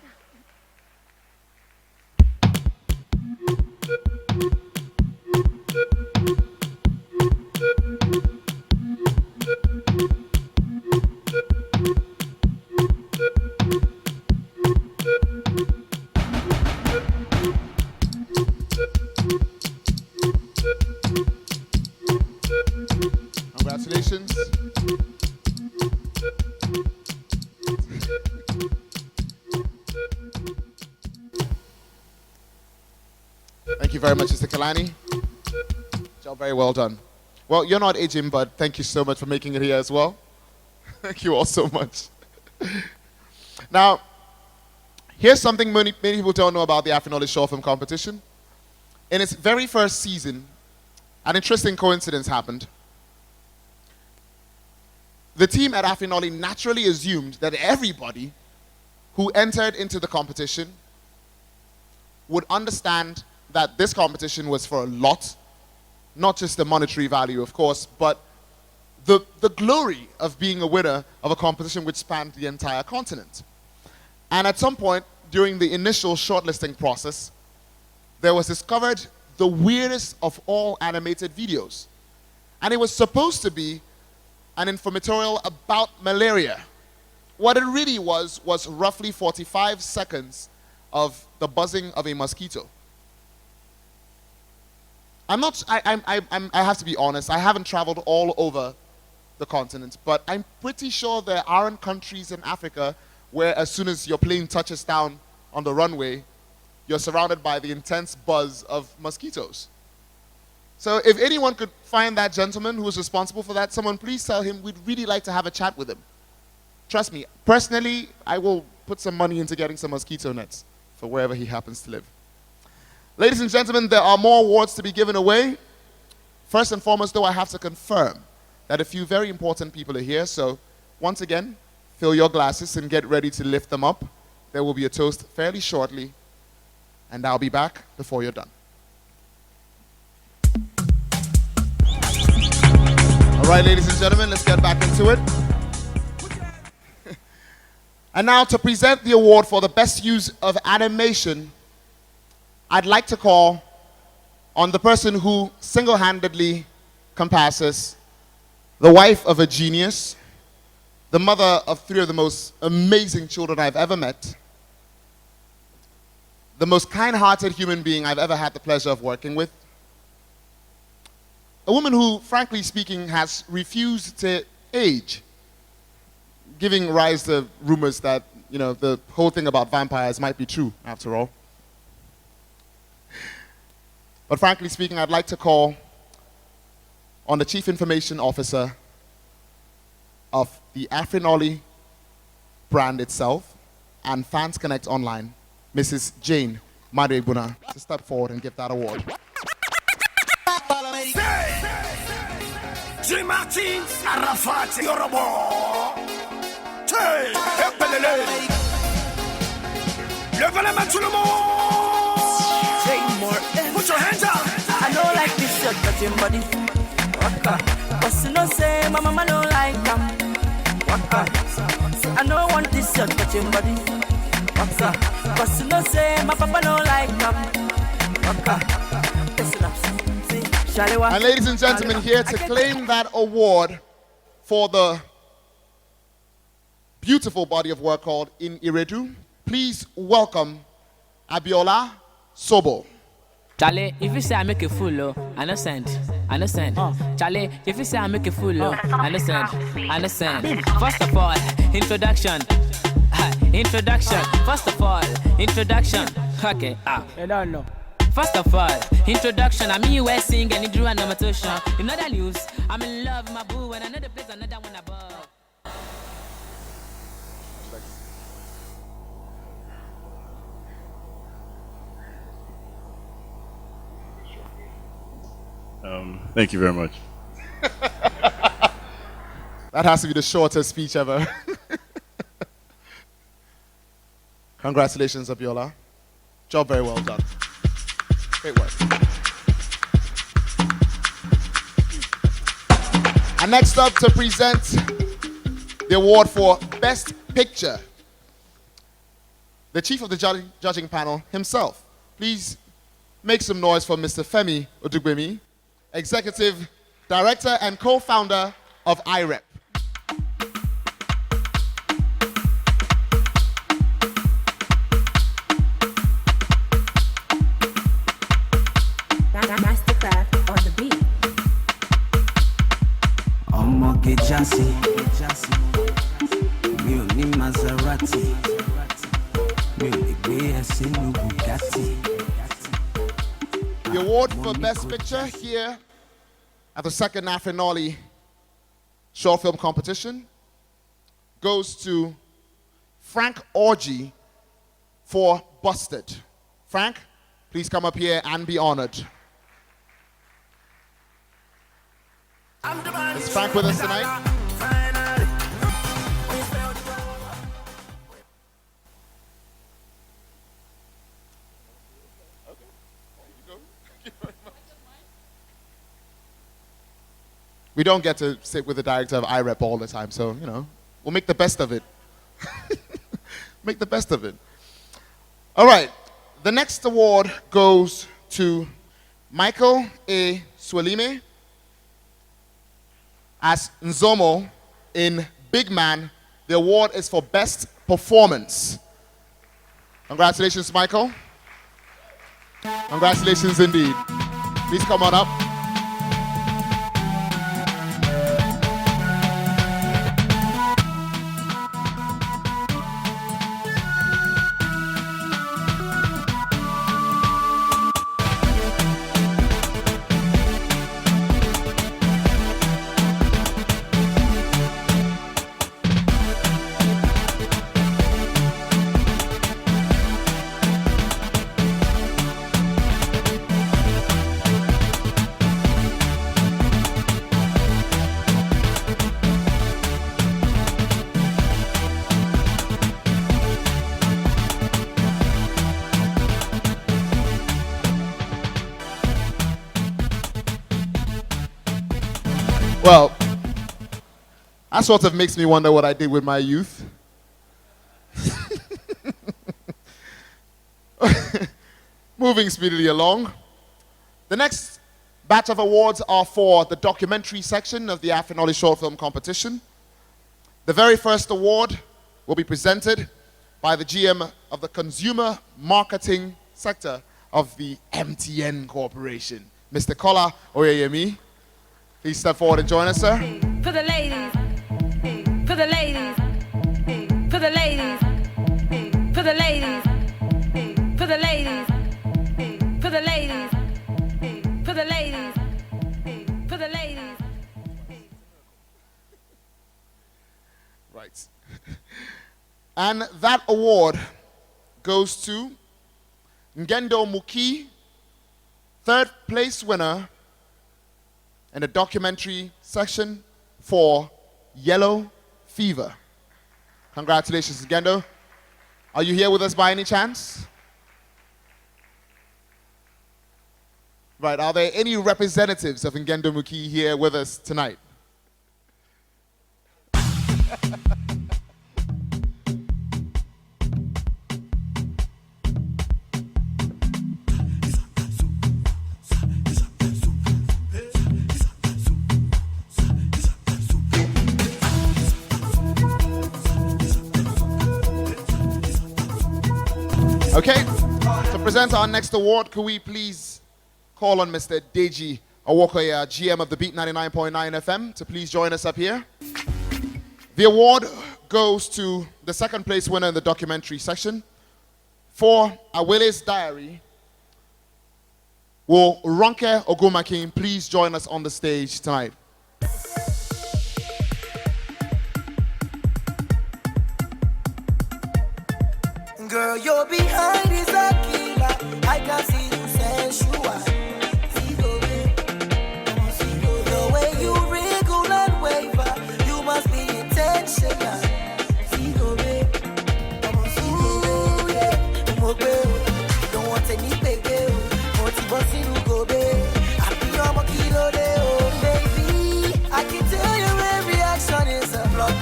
Congratulations. very much, Mr. Kalani. Job very well done. Well, you're not aging, but thank you so much for making it here as well. Thank you all so much. Now, here's something many people don't know about the Afrinolly short film competition. In its very first season, an interesting coincidence happened. The team at Afrinolly naturally assumed that everybody who entered into the competition would understand that this competition was for a lot, not just the monetary value, of course, but the glory of being a winner of a competition which spanned the entire continent. And at some point during the initial shortlisting process, there was discovered the weirdest of all animated videos. And it was supposed to be an informatorial about malaria. What it really was roughly 45 seconds of the buzzing of a mosquito. I have to be honest, I haven't traveled all over the continent, but I'm pretty sure there aren't countries in Africa where as soon as your plane touches down on the runway, you're surrounded by the intense buzz of mosquitoes. So if anyone could find that gentleman who was responsible for that, someone please tell him we'd really like to have a chat with him. Trust me, personally, I will put some money into getting some mosquito nets for wherever he happens to live. Ladies and gentlemen, there are more awards to be given away. First and foremost, though, I have to confirm that a few very important people are here. So once again, fill your glasses and get ready to lift them up. There will be a toast fairly shortly, and I'll be back before you're done. All right, ladies and gentlemen, let's get back into it. And now to present the award for the best use of animation, I'd like to call on the person who single-handedly compasses the wife of a genius, the mother of 3 of the most amazing children I've ever met, the most kind-hearted human being I've ever had the pleasure of working with, a woman who, frankly speaking, has refused to age, giving rise to rumors that, you know, the whole thing about vampires might be true, after all. But frankly speaking, I'd like to call on the Chief Information Officer of the Afrinolly brand itself and Fans Connect Online, Mrs. Jane Madebuna, to step forward and give that award. Jim Martins, Arafat, Yorobo. Hey, epelele. Levez les mains tout le monde. Put your hands up. I don't like this shirt touching body. Waka. Cause you know say my mama don't like them. Waka. I don't want this shirt touching body. Waka. Cause you know say my papa don't like them. Waka. Listen up. And ladies and gentlemen, here to claim that award for the beautiful body of work called In Iredu, please welcome Abiola Sobo. Charlie, if you say I make a fool, I understand. Charlie, if you say I make a fool, I understand. First of all, introduction. First of all, introduction. Okay, I don't know. First of all, introduction. I mean you were singing and you drew an amateur. In other news, I'm in love with my boo and another place, another one above. Thank you very much. That has to be the shortest speech ever. Congratulations, Abiola. Job very well done. Great work. And next up to present the award for Best Picture, the chief of the judging panel himself. Please make some noise for Mr. Femi Odugbemi, Executive Director and co-founder of IREP. Mastercraft on the beat. Ọmọ Gejasi, mi ò ní Maserati, mi ò lè gbé ẹ sínú Bugatti. The award for Best Picture here at the second Afrinolly short film competition goes to Frank Orji for Busted. Frank, please come up here and be honored. Is Frank with us tonight? We don't get to sit with the director of IREP all the time, so, you know, we'll make the best of it. Make the best of it. All right. The next award goes to Michael A. Swelime as Nzomo in Big Man. The award is for Best Performance. Congratulations, Michael. Congratulations indeed. Please come on up. Well, that sort of makes me wonder what I did with my youth. Moving speedily along. The next batch of awards are for the documentary section of the Afrinolly short film competition. The very first award will be presented by the GM of the consumer marketing sector of the MTN Corporation, Mr. Kola Oyeyemi. Please step forward and join us, sir. For the ladies, for the ladies, for the ladies, for the ladies, for the ladies, for the ladies, for the ladies, for the ladies. Right. And that award goes to Ngendo Muki, third place winner in the documentary section for Yellow Fever. Congratulations, Ngendo. Are you here with us by any chance? Right, are there any representatives of Ngendo Muki here with us tonight? Okay, to present our next award, could we please call on Mr. Deji Awokoya, GM of the Beat 99.9 FM, to please join us up here. The award goes to the second place winner in the documentary section. For Awile's Diary, will Ronke Ogumakin please join us on the stage tonight? Girl, you're behind is a killer. I can see you sensual. The way you wriggle and waver, you must be intentional. Ooh, yeah. Don't want any baby. Baby, I can tell your every action is a block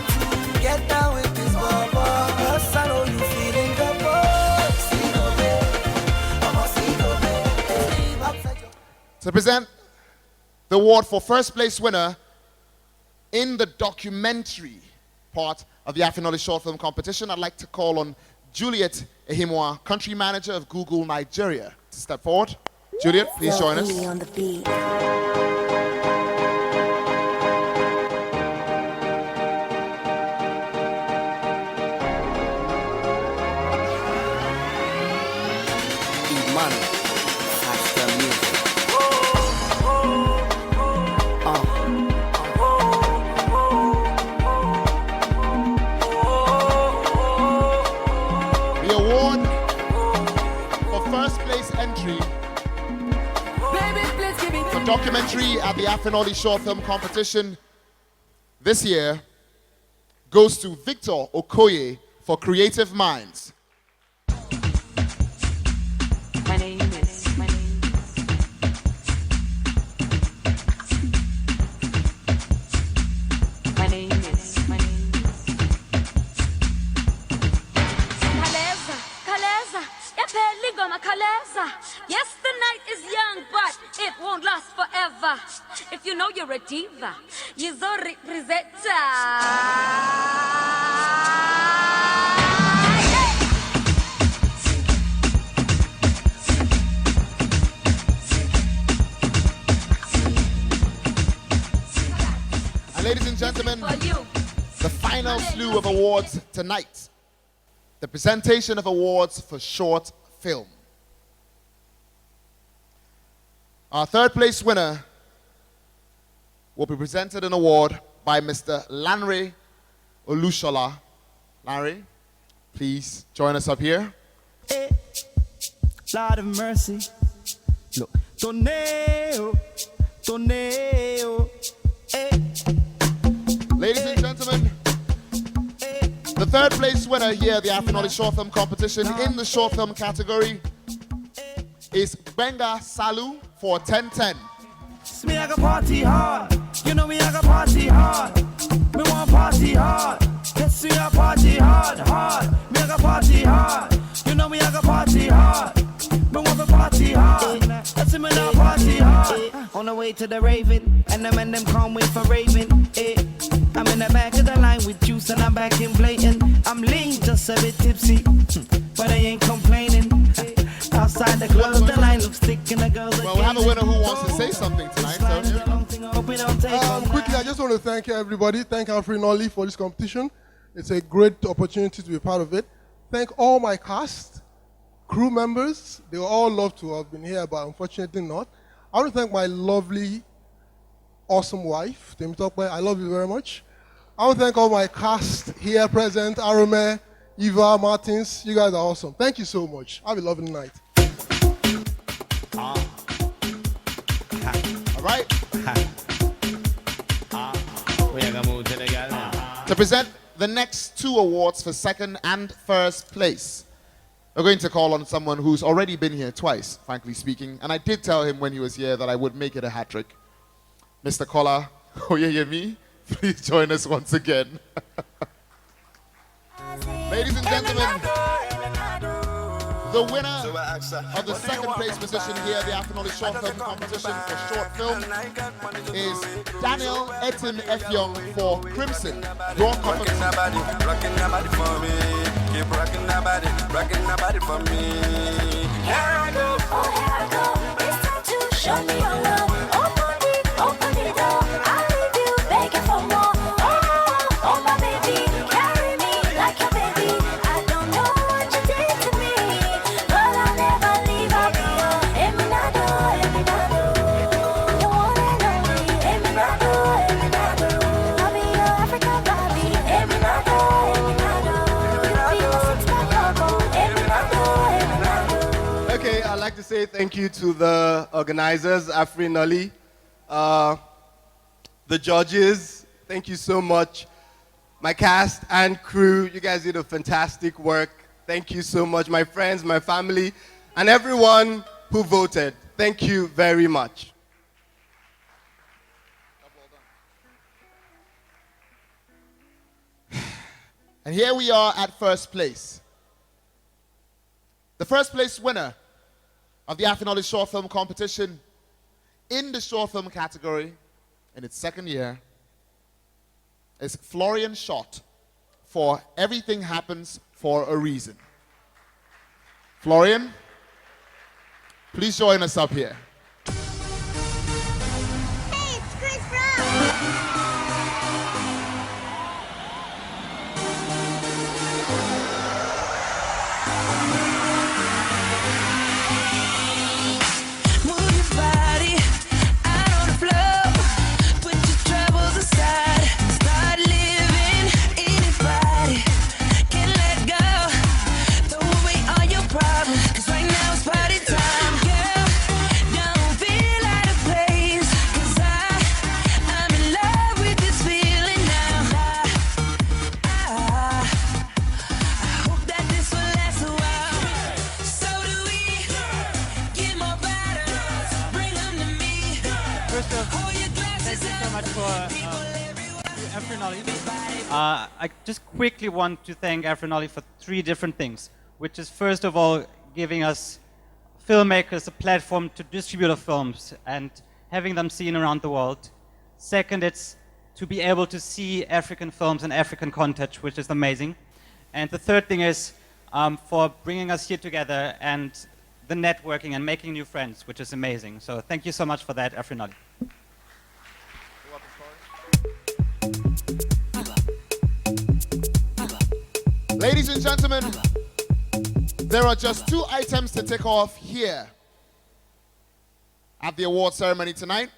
to get down with this bubble. Cause I know you feeling the To present the award for first place winner in the documentary part of the Afrinolly short film competition, I'd like to call on Juliet Ehimwa, country manager of Google Nigeria, to step forward. Juliet, please join us. On the beat. Faster music. entry for documentary at the Afrinolly Short Film Competition this year goes to Victor Okoye for Creative Minds. My name is. My name is. Kaleza, Kaleza, Epeligoma Kaleza. Yes, the night is young, but it won't last forever. If you know you're a diva, you're so And ladies and gentlemen, the final slew of awards tonight. The presentation of awards for short film. Our third place winner will be presented an award by Mr. Lanre Olushola. Larry, please join us up here. Hey, Lord of mercy. Look, Toneo, Toneo. Hey. Ladies and gentlemen, the third place winner here at the Afrinolly Short Film Competition in the short film category is Benga Salu for 1010. Me I got party hard, you know me I got party hard. Me want party hard, yes me I party hard, hard. Me I got party hard, you know me I got party hard. Me want to party hard, yes me now party hard. On the way to the Raven, and the men them can't wait for Raven. I'm in the back of the line with juice and I'm back in blatant. I'm lean, just a bit tipsy, but I ain't complaining. Outside the club, the line looks thick and the girls are. Well, we have a winner who wants to say something tonight. So quickly, I just want to thank everybody. Thank Afrinolly for this competition. It's a great opportunity to be part of it. Thank all my cast, crew members. They all love to have been here, but unfortunately not. I want to thank my lovely, awesome wife, Cinematography. I love you very much. I want to thank all my cast here present, Arome, Eva, Martins. You guys are awesome. Thank you so much. Have a lovely night. All right. To present the next two awards for second and first place, we're going to call on someone who's already been here twice, frankly speaking. And I did tell him when he was here that I would make it a hat trick. Mr. Komla, Oyeyemi, please join us once again. Ladies and gentlemen, the winner of the second place position here at the Afrinolly Short Film Competition for short film is Daniel Etim Efyong for Crimson. Your cup of tea. Rocking that body for me. Keep rocking that body for me. Here I go. Oh, here I go. It's time to show me your love. Open the door. I'll leave you begging for more. Oh, my baby, carry me like your baby. I don't know what you did to me, but I'll never leave. I'll be your Eminado, Eminado. The one and only Eminado, Eminado. I'll be your African Bobby, Eminado, Eminado. You'll be my six-pack logo, Eminado, Eminado. Okay, I'd like to say thank you to the organizers, Afrinolly. The judges, thank you so much. My cast and crew, you guys did a fantastic work. Thank you so much. My friends, my family, and everyone who voted. Thank you very much. And here we are at first place. The first place winner of the Afrinolly Short Film Competition in the short film category in its second year is Florian Schott for Everything Happens for a Reason. Florian, please join us up here. Cause right now it's party time. I just quickly want to thank Afrinolly for 3 different things, which is first of all giving us filmmakers a platform to distribute our films and having them seen around the world. Second, it's to be able to see African films and African content, which is amazing. And the third thing is for bringing us here together and the networking and making new friends, which is amazing. So thank you so much for that, Afrinolly. Ladies and gentlemen, there are just 2 items to take off here at the award ceremony tonight.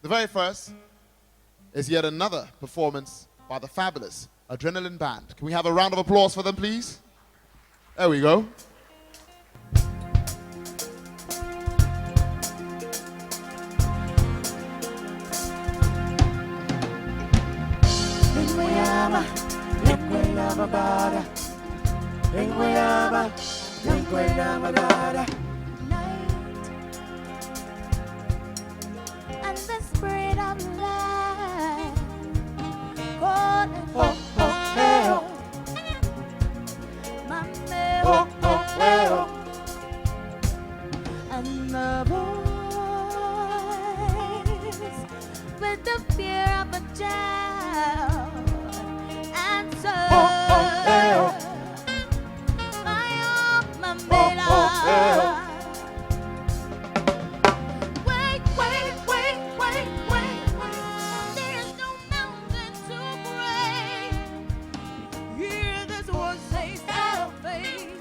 The very first is yet another performance by the fabulous Adrenaline Band. Can we have a round of applause for them, please? There we go. And the spirit of life calling for and the voice with the fear of a child answer my alma mater. Wait, wait, wait, wait, wait. There is no mountain too great. Hear this voice say salvation.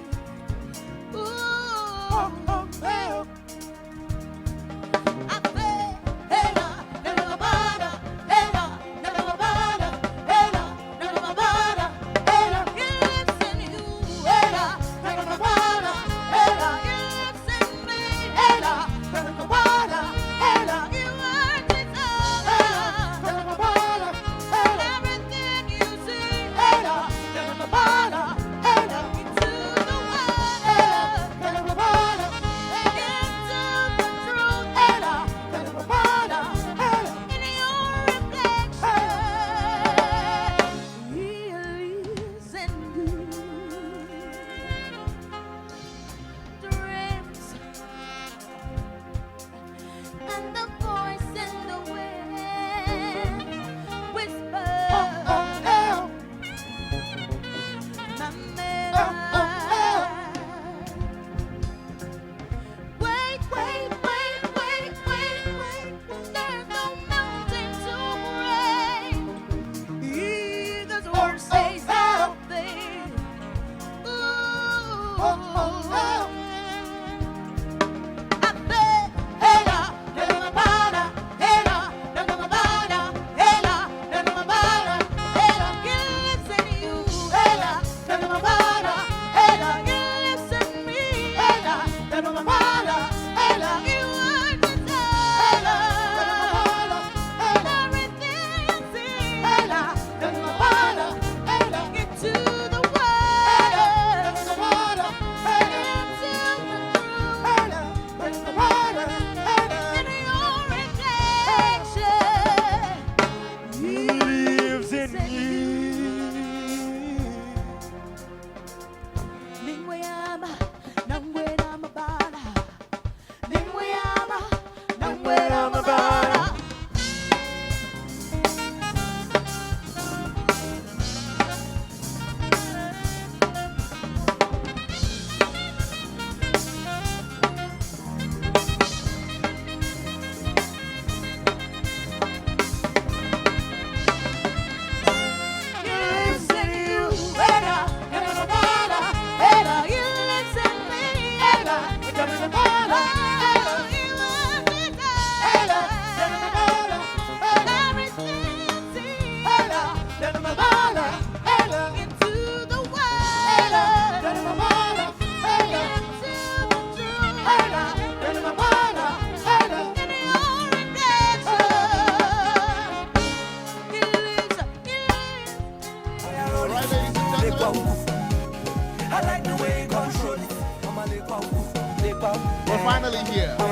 We're finally here. The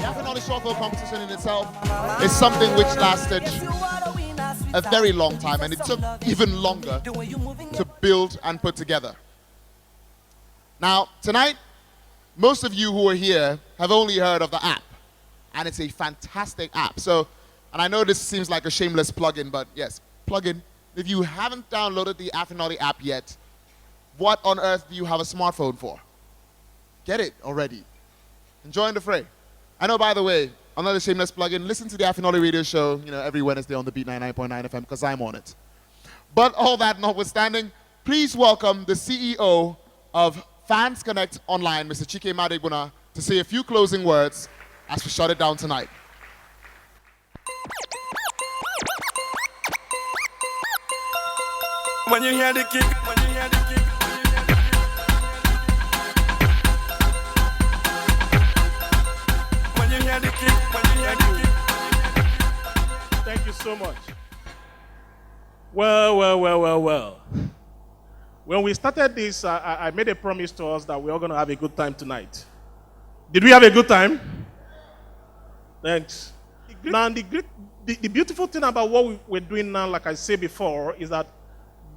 Afrinolly Short Film Competition in itself is something which lasted a very long time, and it took even longer to build and put together. Now, tonight, most of you who are here have only heard of the app, and it's a fantastic app. So, and I know this seems like a shameless plug-in, but yes, plug-in. If you haven't downloaded the Afrinolly app yet, what on earth do you have a smartphone for? Get it already. Join the fray. I know, by the way, another shameless plug-in, listen to the Afrinolly radio show, every Wednesday on the Beat 99.9 FM, because I'm on it. But all that notwithstanding, please welcome the CEO of Fans Connect Online, Mr. Chike Madegbuna, to say a few closing words as we shut it down tonight. When you hear the kick, when you hear the kick, when you hear the kick, when you hear the kick. Thank you so much. Well. When we started this, I made a promise to us that we are going to have a good time tonight. Did we have a good time? Thanks. Now, the beautiful thing about what we're doing now, like I said before, is that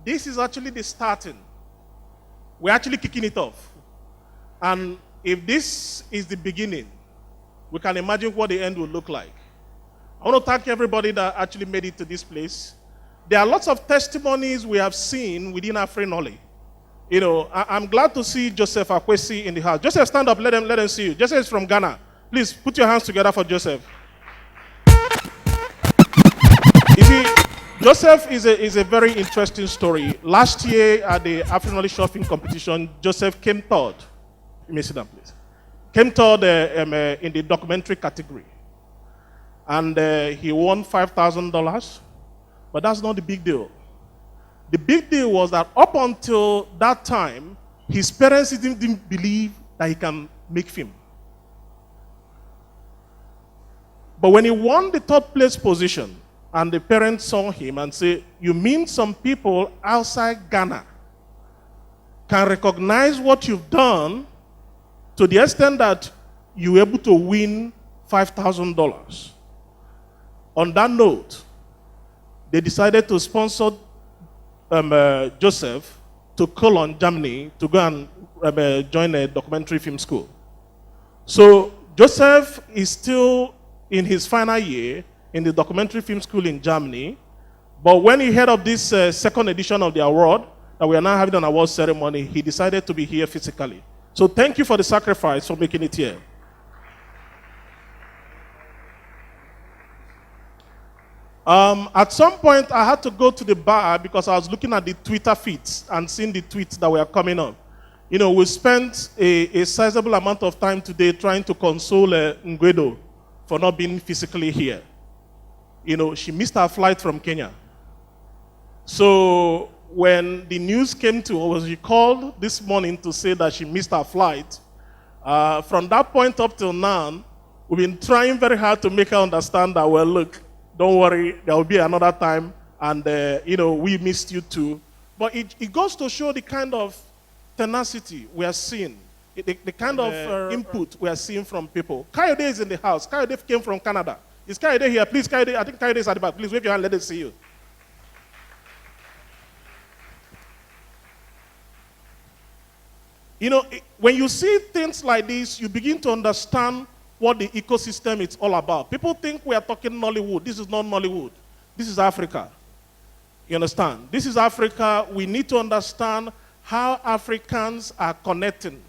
this is actually the starting. We're actually kicking it off. And if this is the beginning, we can imagine what the end will look like. I want to thank everybody that actually made it to this place. There are lots of testimonies we have seen within Afrinolly. I'm glad to see Joseph Akwesi in the house. Joseph, stand up, let them see you. Joseph is from Ghana. Please put your hands together for Joseph. You see, Joseph is a very interesting story. Last year at the Afrinolly short film competition, Joseph came third. You may sit down, please. Came third in the documentary category. And he won $5,000. But that's not the big deal. The big deal was that up until that time, his parents didn't believe that he can make film. But when he won the third place position, and the parents saw him and said, you mean some people outside Ghana can recognize what you've done to the extent that you were able to win $5,000. On that note, they decided to sponsor Joseph to Cologne, Germany, to go and join a documentary film school. So Joseph is still in his final year in the documentary film school in Germany. But when he heard of this second edition of the award, that we are now having an award ceremony, he decided to be here physically. So thank you for the sacrifice for making it here. At some point, I had to go to the bar because I was looking at the Twitter feeds and seeing the tweets that were coming up. We spent a sizable amount of time today trying to console Ngwedo for not being physically here. She missed her flight from Kenya. So when the news came to us, she called this morning to say that she missed her flight. From that point up till now, we've been trying very hard to make her understand that, well, look, don't worry, there will be another time, and we missed you too. But it goes to show the kind of tenacity we are seeing, the kind of input we are seeing from people. Kayode is in the house. Kayode came from Canada. Is Kayode here? Please, Kayode, I think Kayode is at the back. Please wave your hand, let us see you. When you see things like this, you begin to understand what the ecosystem is all about. People think we are talking Nollywood. This is not Nollywood. This is Africa. You understand? This is Africa. We need to understand how Africans are connecting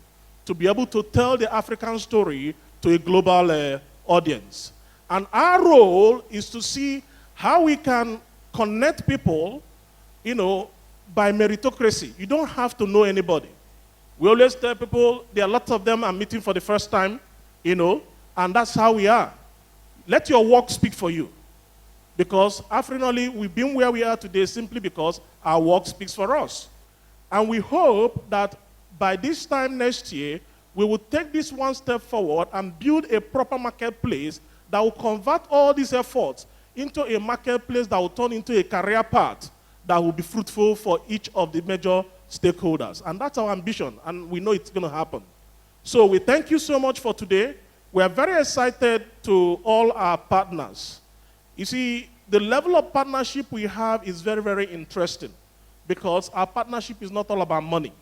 to be able to tell the African story to a global audience. And our role is to see how we can connect people, by meritocracy. You don't have to know anybody. We always tell people there are lots of them are meeting for the first time, and that's how we are. Let your work speak for you. Because Afrinolly, we've been where we are today simply because our work speaks for us. And we hope that by this time next year, we will take this one step forward and build a proper marketplace that will convert all these efforts into a marketplace that will turn into a career path that will be fruitful for each of the major stakeholders. And that's our ambition, and we know it's going to happen. So we thank you so much for today. We are very excited to all our partners. You see, the level of partnership we have is very, very interesting because our partnership is not all about money.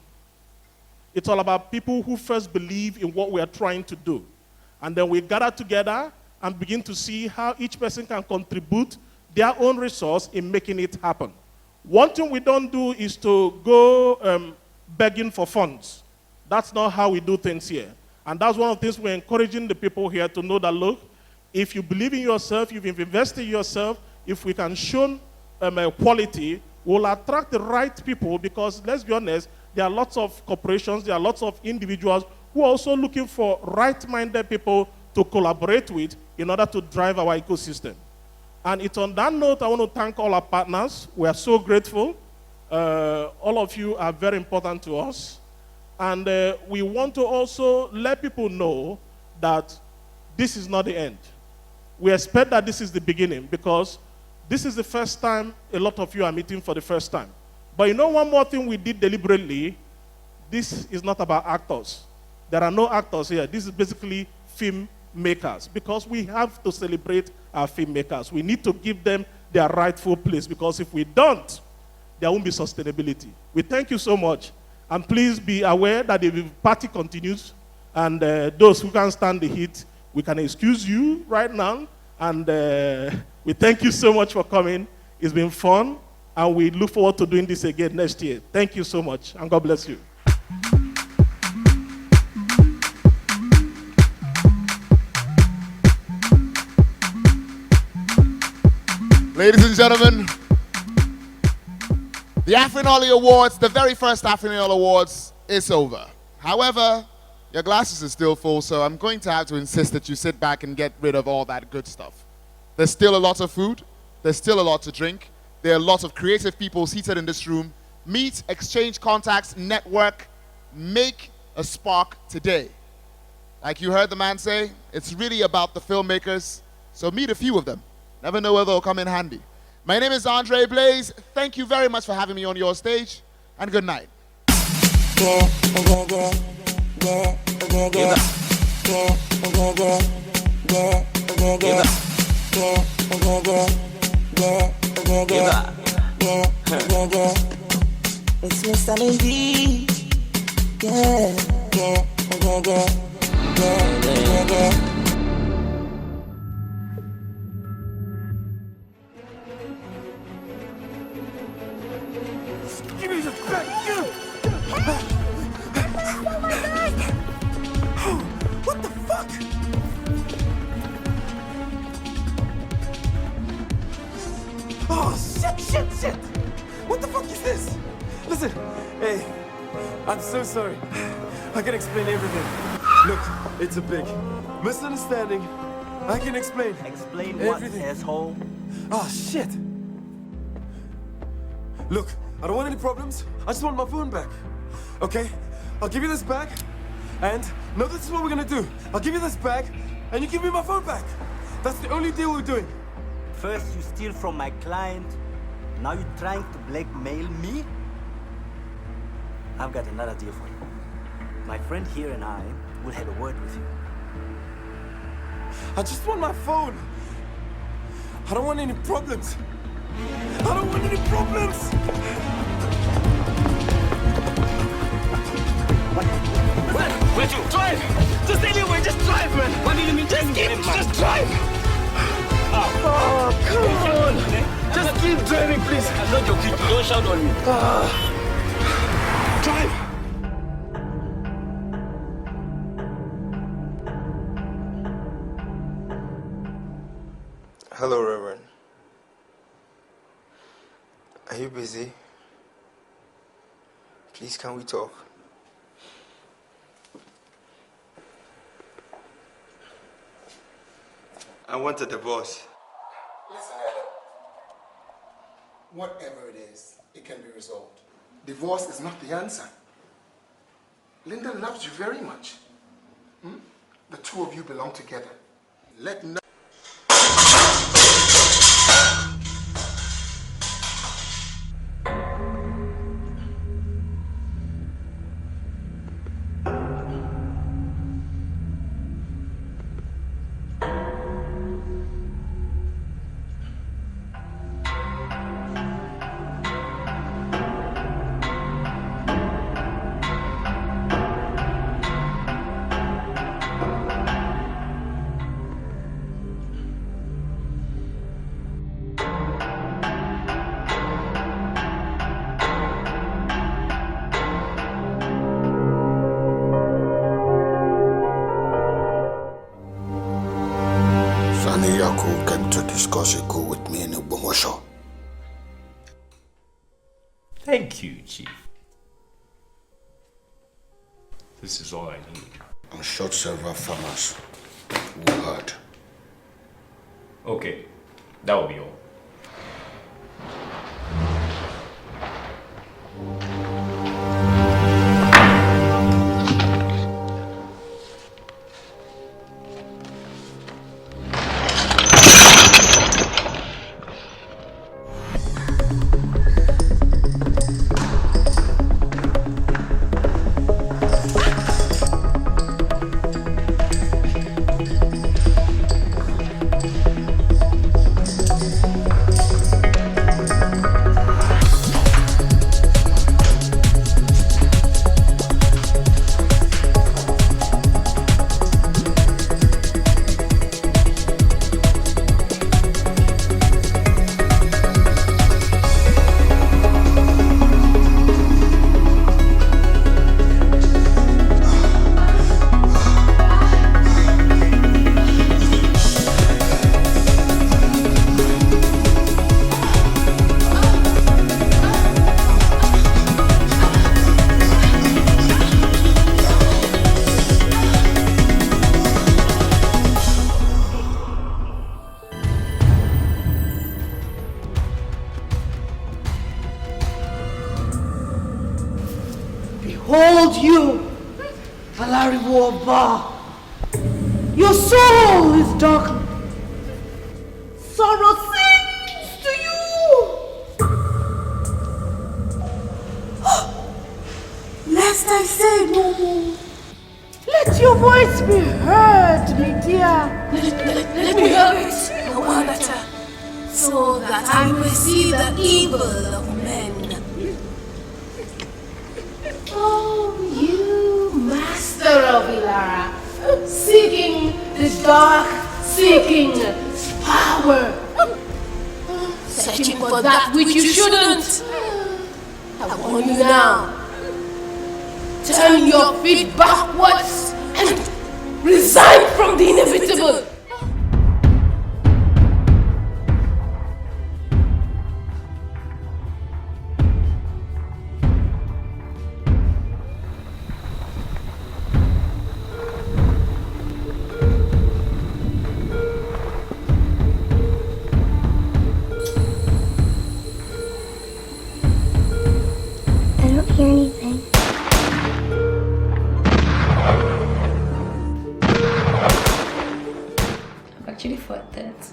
It's all about people who first believe in what we are trying to do. And then we gather together and begin to see how each person can contribute their own resource in making it happen. One thing we don't do is to go begging for funds. That's not how we do things here. And that's one of the things we're encouraging the people here to know that, look, if you believe in yourself, if you've invested in yourself, if we can show quality, we'll attract the right people because, let's be honest, there are lots of corporations, there are lots of individuals who are also looking for right-minded people to collaborate with in order to drive our ecosystem. And it's on that note, I want to thank all our partners. We are so grateful. All of you are very important to us. And we want to also let people know that this is not the end. We expect that this is the beginning because this is the first time a lot of you are meeting for the first time. But you know one more thing we did deliberately? This is not about actors. There are no actors here. This is basically film makers because we have to celebrate our filmmakers. We need to give them their rightful place because if we don't, there won't be sustainability. We thank you so much. And please be aware that if the party continues and those who can't stand the heat, we can excuse you right now. And we thank you so much for coming. It's been fun. And we look forward to doing this again next year. Thank you so much. And God bless you. Ladies and gentlemen, the Afrinolly Awards, the very first Afrinolly Awards, is over. However, your glasses are still full, so I'm going to have to insist that you sit back and get rid of all that good stuff. There's still a lot of food. There's still a lot to drink. There are lots of creative people seated in this room. Meet, exchange contacts, network, make a spark today. Like you heard the man say, it's really about the filmmakers, so meet a few of them. Never know whether they'll come in handy. My name is Andre Blaze. Thank you very much for having me on your stage, and good night. It's Mr. Lindy. Give me this back! What the fuck? Oh, shit! What the fuck is this? Listen, hey, I'm so sorry. I can explain everything. Look, it's a big misunderstanding. I can explain. Explain what, everything. asshole? Oh, shit. Look, I don't want any problems. I just want my phone back. Okay? I'll give you this back. And, no, this is what we're gonna do. I'll give you this back, and you give me my phone back. That's the only deal we're doing. First you steal from my client, now you're trying to blackmail me? I've got another deal for you. My friend here and I will have a word with you. I just want my phone. I don't want any problems. I don't want any problems. Where'd you drive? Just anyway, just drive, man. What do you mean? Just drive. Oh, come on. Just keep driving, please. I'm not joking. Don't shout on me. Drive. Hello, Reverend. Are you busy? Please, can we talk? I want a divorce. Listen, Adam. Whatever it is, it can be resolved. Divorce is not the answer. Linda loves you very much. The two of you belong together. Let no Thank you, Chief. This is all I need. I'm short several farmers who hurt. Okay, that will be all. Behold you, Alariwoba. Your soul is darkened. Sorrow sings to you. Lest I say no more, let your voice be heard, me dear. Let me have it, the one better, so that I may see the evil of men. Oh, you master of Ilara, seeking the dark, seeking power, Searching for that which you shouldn't. I warn you now. turn your feet backwards and resign from the inevitable. I don't hear anything. I've actually fought that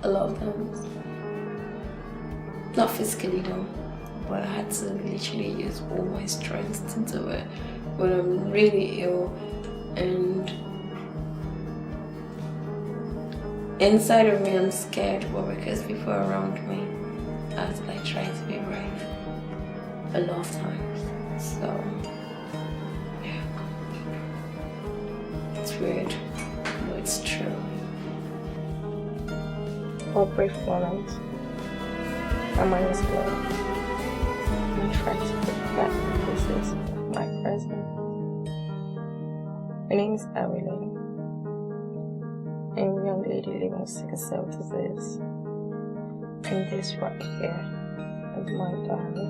a lot of times. Not physically though, but I had to literally use all my strength to do it when I'm really ill, and inside of me I'm scared, but because people are around me, I have to like try to be brave a lot of times. So yeah, it's weird, but it's true. For a brief moment, my mind is blown. I try to get back the pieces of my present. My name is Afrinolly. I'm a young lady living with sickle cell disease. And this right here is my diary.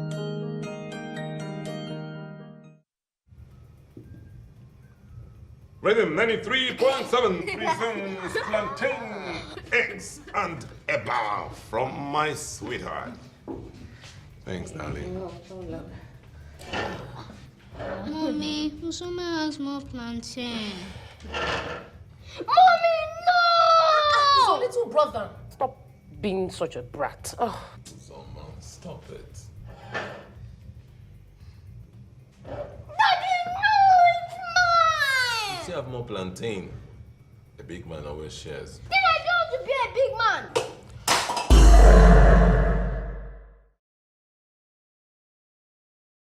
Rhythm 93.7 presents plantain, eggs, and eba from my sweetheart. Thanks, darling. Mommy, Usoma has more plantain. Mommy, no! So little brother, stop being such a brat. Oh. Usoma, stop it. Daddy, no, it's mine! You still have more plantain. A big man always shares. Then I don't want to be a big man.